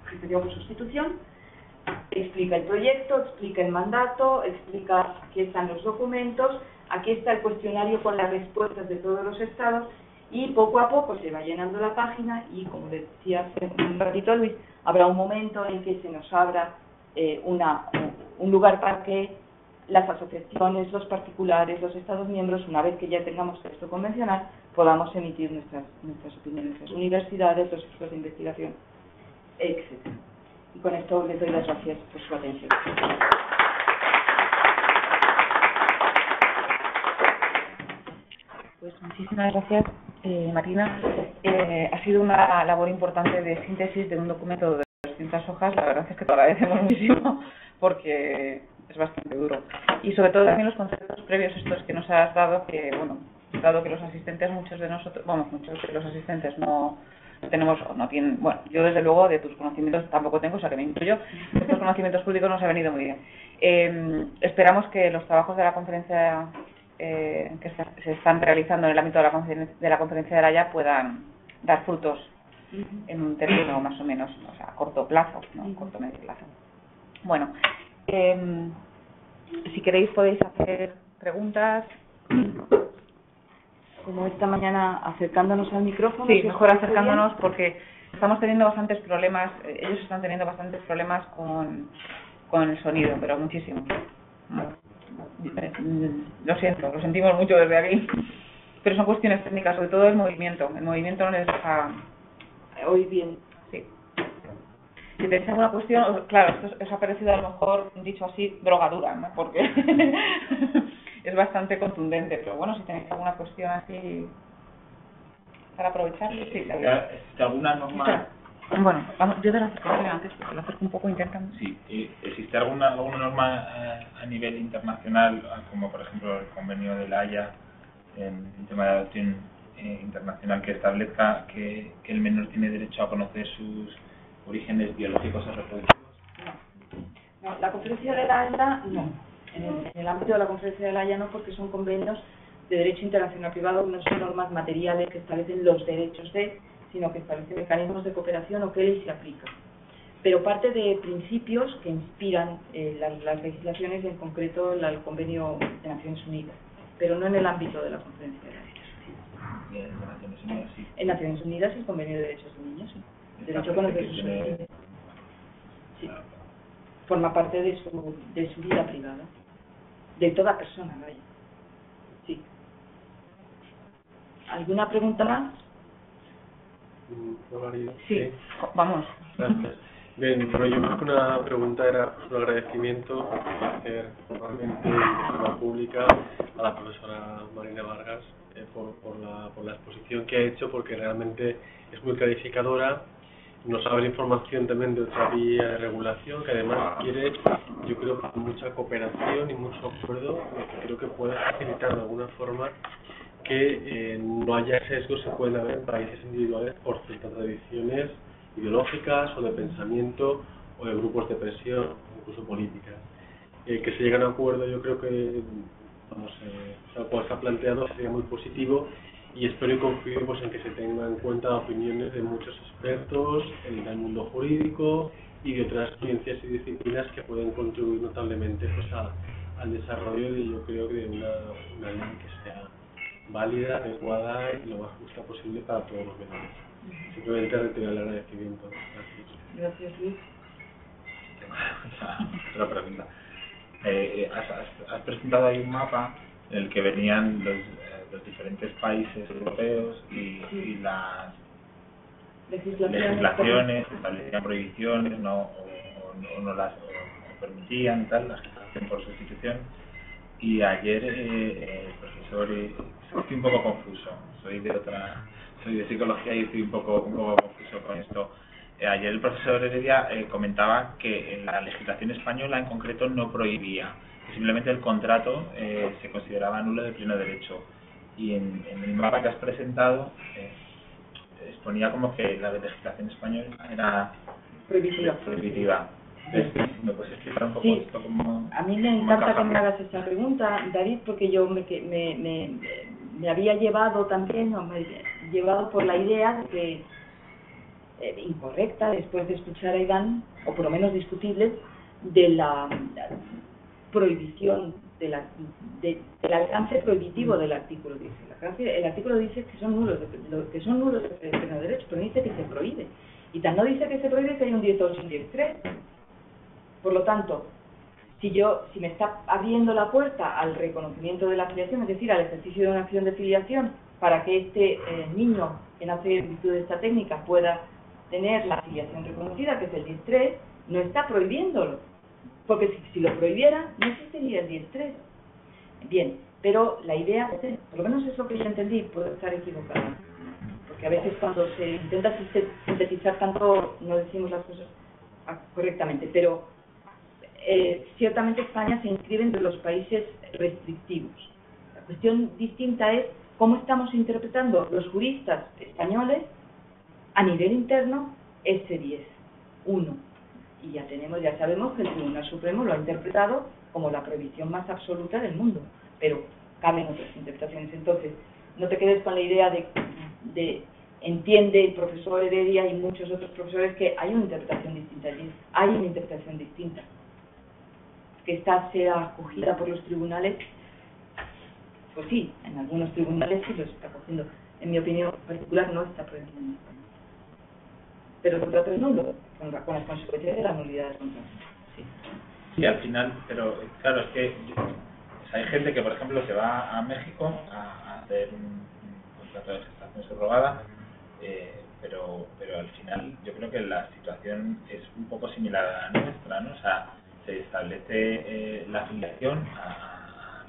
gestación por sustitución. Explica el proyecto, explica el mandato, explica aquí están los documentos, aquí está el cuestionario con las respuestas de todos los estados y poco a poco se va llenando la página y, como decía hace un ratito Luis, habrá un momento en que se nos abra un lugar para que las asociaciones, los particulares, los Estados miembros, una vez que ya tengamos texto convencional, podamos emitir nuestras opiniones, las universidades, los centros de investigación, etc. Y con esto les doy las gracias por su atención. Pues muchísimas gracias, Marina. Ha sido una labor importante de síntesis de un documento de 200 hojas. La verdad es que te lo agradecemos muchísimo porque es bastante duro. Y sobre todo también los conceptos previos estos que nos has dado, que bueno, dado que los asistentes, muchos de los asistentes no tenemos, no tienen, bueno, yo desde luego de tus conocimientos tampoco tengo, o sea que me incluyo, estos conocimientos públicos nos ha venido muy bien. Esperamos que los trabajos de la conferencia que se están realizando en el ámbito de la conferencia de la Haya puedan dar frutos en un término más o menos, o sea, a corto plazo, ¿no? Corto medio plazo. Bueno, si queréis podéis hacer preguntas. Como esta mañana acercándonos al micrófono. Sí, mejor acercándonos porque estamos teniendo bastantes problemas, ellos están teniendo bastantes problemas con el sonido, pero muchísimo. Lo siento, lo sentimos mucho desde aquí, pero son cuestiones técnicas, sobre todo el movimiento no les deja oír bien. Sí. Si tenéis alguna cuestión, claro, esto os ha parecido a lo mejor, dicho así, drogadura, ¿no? Porque es bastante contundente, pero bueno, si tenéis alguna cuestión así para aprovechar, sí. ¿Existe alguna norma? Bueno, vamos, yo te lo acerco antes, porque lo acerco un poco, intentan. Sí, ¿existe alguna norma a nivel internacional, como por ejemplo el convenio de La Haya, en el tema de adopción internacional, que establezca que el menor tiene derecho a conocer sus orígenes biológicos o reproductivos? No, la conferencia de La Haya no. En el ámbito de la conferencia de La Haya no, porque son convenios de derecho internacional privado, no son normas materiales que establecen los derechos sino que establecen mecanismos de cooperación o qué ley se aplica. Pero parte de principios que inspiran las legislaciones, y en concreto el convenio de Naciones Unidas, pero no en el ámbito de la conferencia de Naciones Unidas, sí. En Naciones Unidas el convenio de derechos de niños, sí. Derecho a conocer sus orígenes. Sí. Forma parte de su vida privada. De toda persona, vaya. Sí. ¿Alguna pregunta más? Sí, vamos. Gracias. Bien, pero yo creo que una pregunta era un agradecimiento hacer normalmente de forma pública a la profesora Marina Vargas por la exposición que ha hecho, porque realmente es muy clarificadora, nos abre información también de otra vía de regulación que además quiere, yo creo, mucha cooperación y mucho acuerdo, que creo que puede facilitar de alguna forma que no haya sesgos que pueden haber en países individuales por ciertas tradiciones ideológicas o de pensamiento o de grupos de presión, incluso políticas. Que se llegue a un acuerdo, yo creo que, tal cual se ha planteado, sería muy positivo, y espero y confío pues, en que se tengan en cuenta opiniones de muchos expertos del mundo jurídico y de otras ciencias y disciplinas que pueden contribuir notablemente pues, al desarrollo de, yo creo, de una ley que sea válida, adecuada y lo más justa posible para todos los menores. Simplemente retirar el agradecimiento. Gracias. Gracias, Luis. Otra pregunta. Has presentado ahí un mapa en el que venían los diferentes países europeos y las legislaciones, establecían prohibiciones o no las permitían, tal, las que se hacen por sustitución. Y ayer el profesor, estoy un poco confuso, soy de psicología y estoy un poco confuso con esto. Ayer el profesor Heredia comentaba que la legislación española en concreto no prohibía, que simplemente el contrato se consideraba nulo de pleno derecho. Y en el mapa que has presentado exponía como que la legislación española era prohibitiva. ¿Me puedes explicar un poco esto? A mí me encanta que me hagas esta pregunta, David, porque yo me había llevado también, por la idea de que, incorrecta, después de escuchar a Iván, o por lo menos discutible, de la prohibición, del alcance prohibitivo del artículo 10. El artículo dice que son nulos de pleno derecho, pero dice que se prohíbe. Y tan no dice que se prohíbe que hay un 10.2 y un 10.3. Por lo tanto, si me está abriendo la puerta al reconocimiento de la filiación, es decir, al ejercicio de una acción de filiación, para que este niño que nace en virtud de esta técnica pueda tener la filiación reconocida, que es el 10-3, no está prohibiéndolo. Porque si lo prohibiera, no existiría el 10-3. Bien, pero la idea, por lo menos es lo que yo entendí, puedo estar equivocada. Porque a veces cuando se intenta sintetizar tanto, no decimos las cosas correctamente, pero ciertamente España se inscribe entre los países restrictivos. La cuestión distinta es cómo estamos interpretando los juristas españoles a nivel interno ese 10-1. Y ya sabemos que el Tribunal Supremo lo ha interpretado como la prohibición más absoluta del mundo, pero caben otras interpretaciones. Entonces, no te quedes con la idea de entiende el profesor Heredia y muchos otros profesores que hay una interpretación distinta allí, hay una interpretación distinta. Que esta sea acogida por los tribunales, pues sí, en algunos tribunales sí los está acogiendo. En mi opinión particular no está prohibido en España. Pero el contrato es nulo, con las consecuencias de la nulidad del contrato. Sí. Sí, al final, pero claro, es que hay gente que, por ejemplo, se va a México a hacer un contrato de gestación subrogada, pero al final yo creo que la situación es un poco similar a la nuestra, ¿no? O sea, se establece la filiación a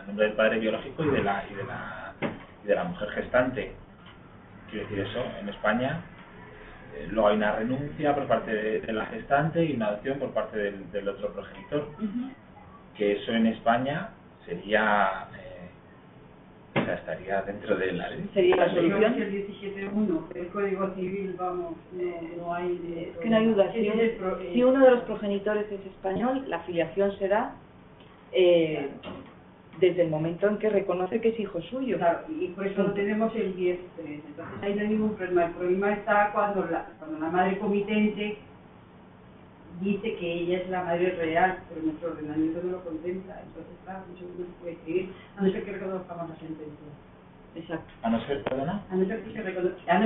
nombre del padre biológico y de la mujer gestante. Quiero decir eso, en España luego hay una renuncia por parte de la gestante y una adopción por parte del otro progenitor. Que eso en España sería, o sea, estaría dentro de la ley. Sería la solución. El 17.1, el Código Civil, vamos, no hay... Es que no hay duda. Si uno de los progenitores es español, la filiación se da desde el momento en que reconoce que es hijo suyo. Claro, y por eso no tenemos el 10-3. Entonces ahí no hay ningún problema. El problema está cuando la madre comitente dice que ella es la madre real, pero nuestro ordenamiento no lo contempla. Entonces, claro, mucho no se puede escribir, a no ser que reconozcamos la sentencia. Exacto. ¿A no ser, perdona? A no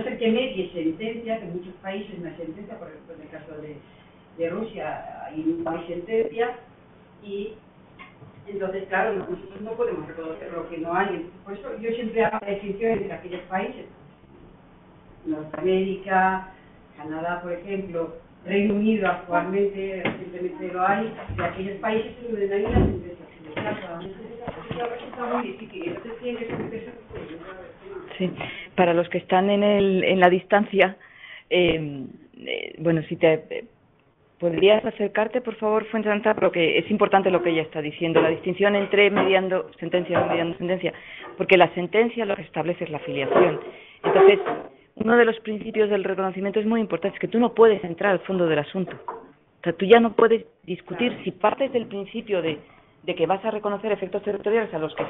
ser que medie sentencia, que en muchos países no hay sentencia, por ejemplo en el caso de Rusia ahí no hay sentencia, y entonces claro, nosotros no podemos reconocer lo que no hay. Entonces, por eso yo siempre hago la distinción entre aquellos países, Norteamérica, Canadá por ejemplo, Reino Unido actualmente, recientemente lo hay, de aquellos países donde no hay una sentencia. Sí, para los que están en la distancia, bueno, si te podrías acercarte, por favor, Fuensanta, porque es importante lo que ella está diciendo, la distinción entre mediando sentencia o mediando sentencia, porque la sentencia lo que establece es la filiación. Entonces, uno de los principios del reconocimiento es muy importante, es que tú no puedes entrar al fondo del asunto. O sea, tú ya no puedes discutir si partes del principio de que vas a reconocer efectos territoriales a los que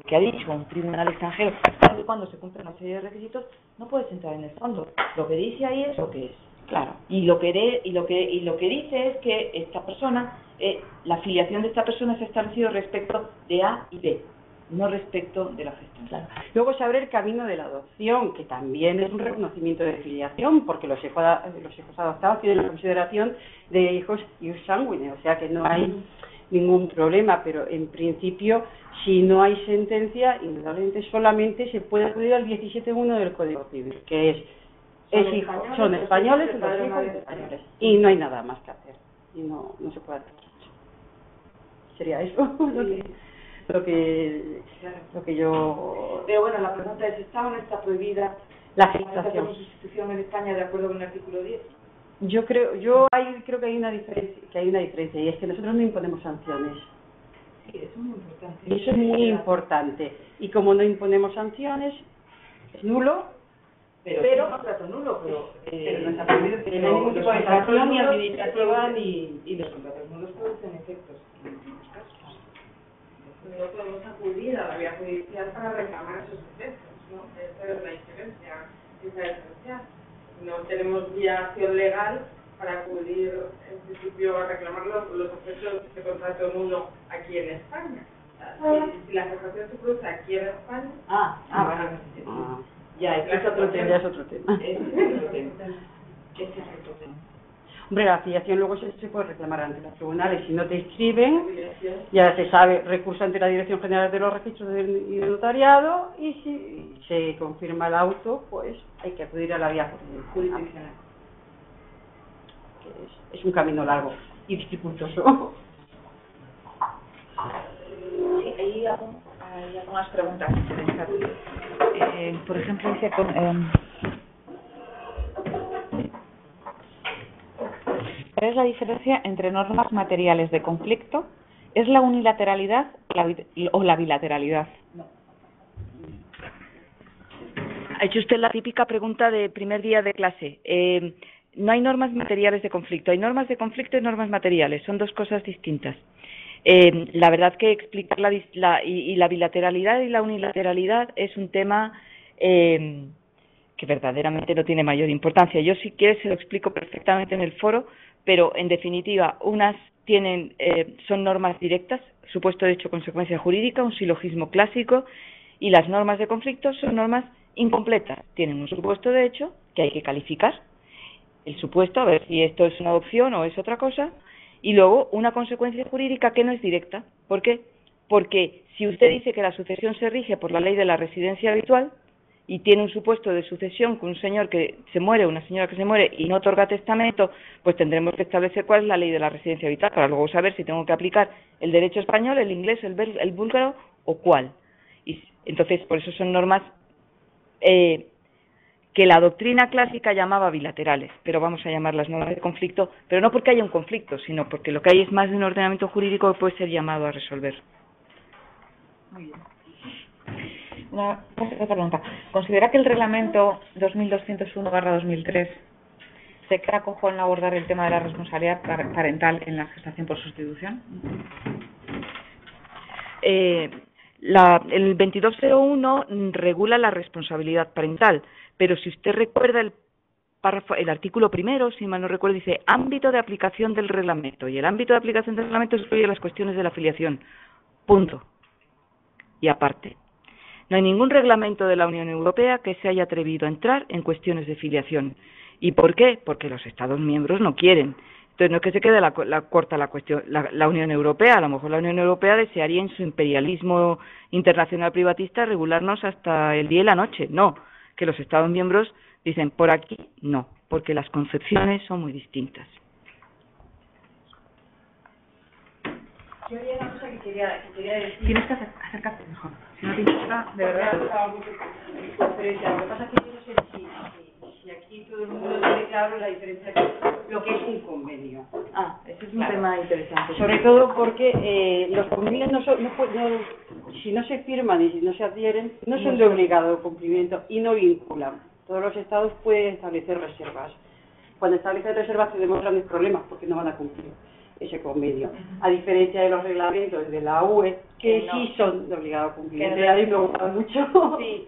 que ha dicho un tribunal extranjero, cuando se cumplen una serie de requisitos, no puedes entrar en el fondo. Lo que dice ahí es lo que es, claro. Y lo que dice es que esta persona, la filiación de esta persona se ha establecido respecto de A y B, no respecto de la gestación. Claro. Luego se abre el camino de la adopción, que también es un reconocimiento de filiación, porque los hijos adoptados tienen la consideración de hijos sanguíneos, o sea que no hay ningún problema, pero en principio, si no hay sentencia, indudablemente solamente se puede acudir al 17.1 del Código Civil, que son españoles los hijos españoles, y no hay nada más que hacer, y no se puede hacer. Sería eso lo que yo... Pero bueno, la pregunta es, ¿está o no está prohibida la la gestación? sustitución en España de acuerdo con el artículo 10? Yo creo que hay una diferencia, y es que nosotros no imponemos sanciones. Sí, eso es muy importante. Y eso es muy importante. Y como no imponemos sanciones, es nulo, pero contrato nulo, pero no está prohibido, no hay ningún tipo de sanción ni administrativa y los contratos nulos producen efectos en muchos casos. No podemos acudir a la vía judicial para reclamar esos efectos, ¿no? Esa es la diferencia. No tenemos vía acción legal para acudir, en principio, a reclamar los efectos de este contrato nulo aquí en España. Si la gestación se produce aquí en España... Vale. Ya, es otro tema. Ese es otro tema. Hombre, la afiliación luego se puede reclamar ante los tribunales. Si no te inscriben, ya se sabe, recurso ante la Dirección General de los Registros y de Notariado, y si se confirma el auto, pues hay que acudir a la vía jurisdiccional. Es un camino largo y dificultoso. Sí, hay algunas preguntas interesantes. Por ejemplo, dice ¿cuál es la diferencia entre normas materiales de conflicto? ¿Es la unilateralidad o la bilateralidad? Ha hecho usted la típica pregunta de primer día de clase. No hay normas materiales de conflicto. Hay normas de conflicto y normas materiales. Son dos cosas distintas. La verdad que explicar la bilateralidad y la unilateralidad es un tema que verdaderamente no tiene mayor importancia. Yo, si quiere, se lo explico perfectamente en el foro, pero en definitiva, unas son normas directas, supuesto de hecho consecuencia jurídica, un silogismo clásico, y las normas de conflicto son normas incompletas. Tienen un supuesto de hecho que hay que calificar. El supuesto, a ver si esto es una adopción o es otra cosa, y luego una consecuencia jurídica que no es directa. ¿Por qué? Porque si usted dice que la sucesión se rige por la ley de la residencia habitual y tiene un supuesto de sucesión con un señor que se muere, una señora que se muere y no otorga testamento, pues tendremos que establecer cuál es la ley de la residencia habitual para luego saber si tengo que aplicar el derecho español, el inglés, el búlgaro o cuál. Y entonces, por eso son normas que la doctrina clásica llamaba bilaterales, pero vamos a llamarlas normas de conflicto, pero no porque haya un conflicto, sino porque lo que hay es más de un ordenamiento jurídico que puede ser llamado a resolver. Muy bien. Una pregunta. ¿Considera que el reglamento 2201/2003 se queda cojo en abordar el tema de la responsabilidad parental en la gestación por sustitución? El 2201 regula la responsabilidad parental, pero si usted recuerda el artículo primero, si mal no recuerdo, dice ámbito de aplicación del reglamento, y el ámbito de aplicación del reglamento excluye las cuestiones de la filiación. Punto. Y aparte. No hay ningún reglamento de la Unión Europea que se haya atrevido a entrar en cuestiones de filiación. ¿Y por qué? Porque los Estados miembros no quieren. Entonces no es que se quede corta la Unión Europea. A lo mejor la Unión Europea desearía en su imperialismo internacional privatista regularnos hasta el día y la noche. No, que los Estados miembros dicen por aquí no, porque las concepciones son muy distintas. Yo había una cosa que quería decir. Tienes que acercarte mejor. Si no te importa, de verdad. Lo que pasa es que yo no sé si aquí todo el mundo tiene claro la diferencia, lo que es un convenio. Ese es un tema interesante. Sobre todo porque los convenios si no se firman y si no se adhieren, no son de obligado cumplimiento y no vinculan. Todos los estados pueden establecer reservas. Cuando establecen reservas tenemos grandes problemas porque no van a cumplir ese convenio, a diferencia de los reglamentos de la UE que no, sí son de obligado cumplimiento. A mí me gusta mucho. Sí.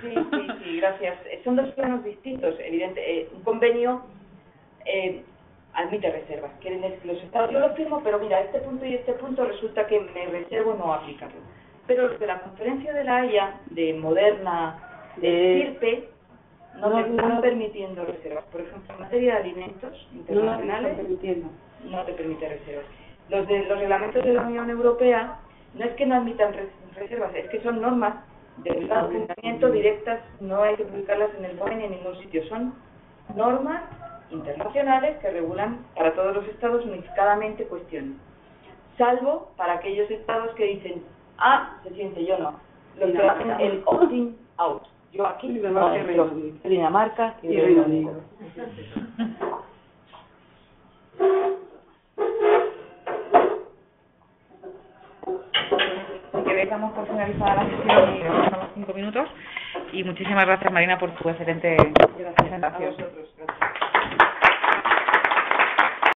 Sí, gracias. Son dos planos distintos, evidente. Un convenio admite reservas. Quieren decir que los estados, yo lo firmo, pero mira, este punto y este punto resulta que me reservo no aplicarlo. Pero los de la Conferencia de la Haya, de moderna, de estirpe, no están permitiendo reservas. Por ejemplo, en materia de alimentos internacionales, no te permite reservas. Los reglamentos de la Unión Europea no es que no admitan reservas, es que son normas de cumplimiento directas, no hay que publicarlas en el BOE ni en ningún sitio. Son normas internacionales que regulan para todos los estados unificadamente cuestiones, salvo para aquellos estados que dicen, se siente, yo no. Los que hacen el opting out. Yo aquí me voy a hacer Dinamarca y Reino Unido. Damos por finalizada la sesión y nos quedamos 5 minutos. Y muchísimas gracias, Marina, por tu excelente presentación. A vosotros, gracias.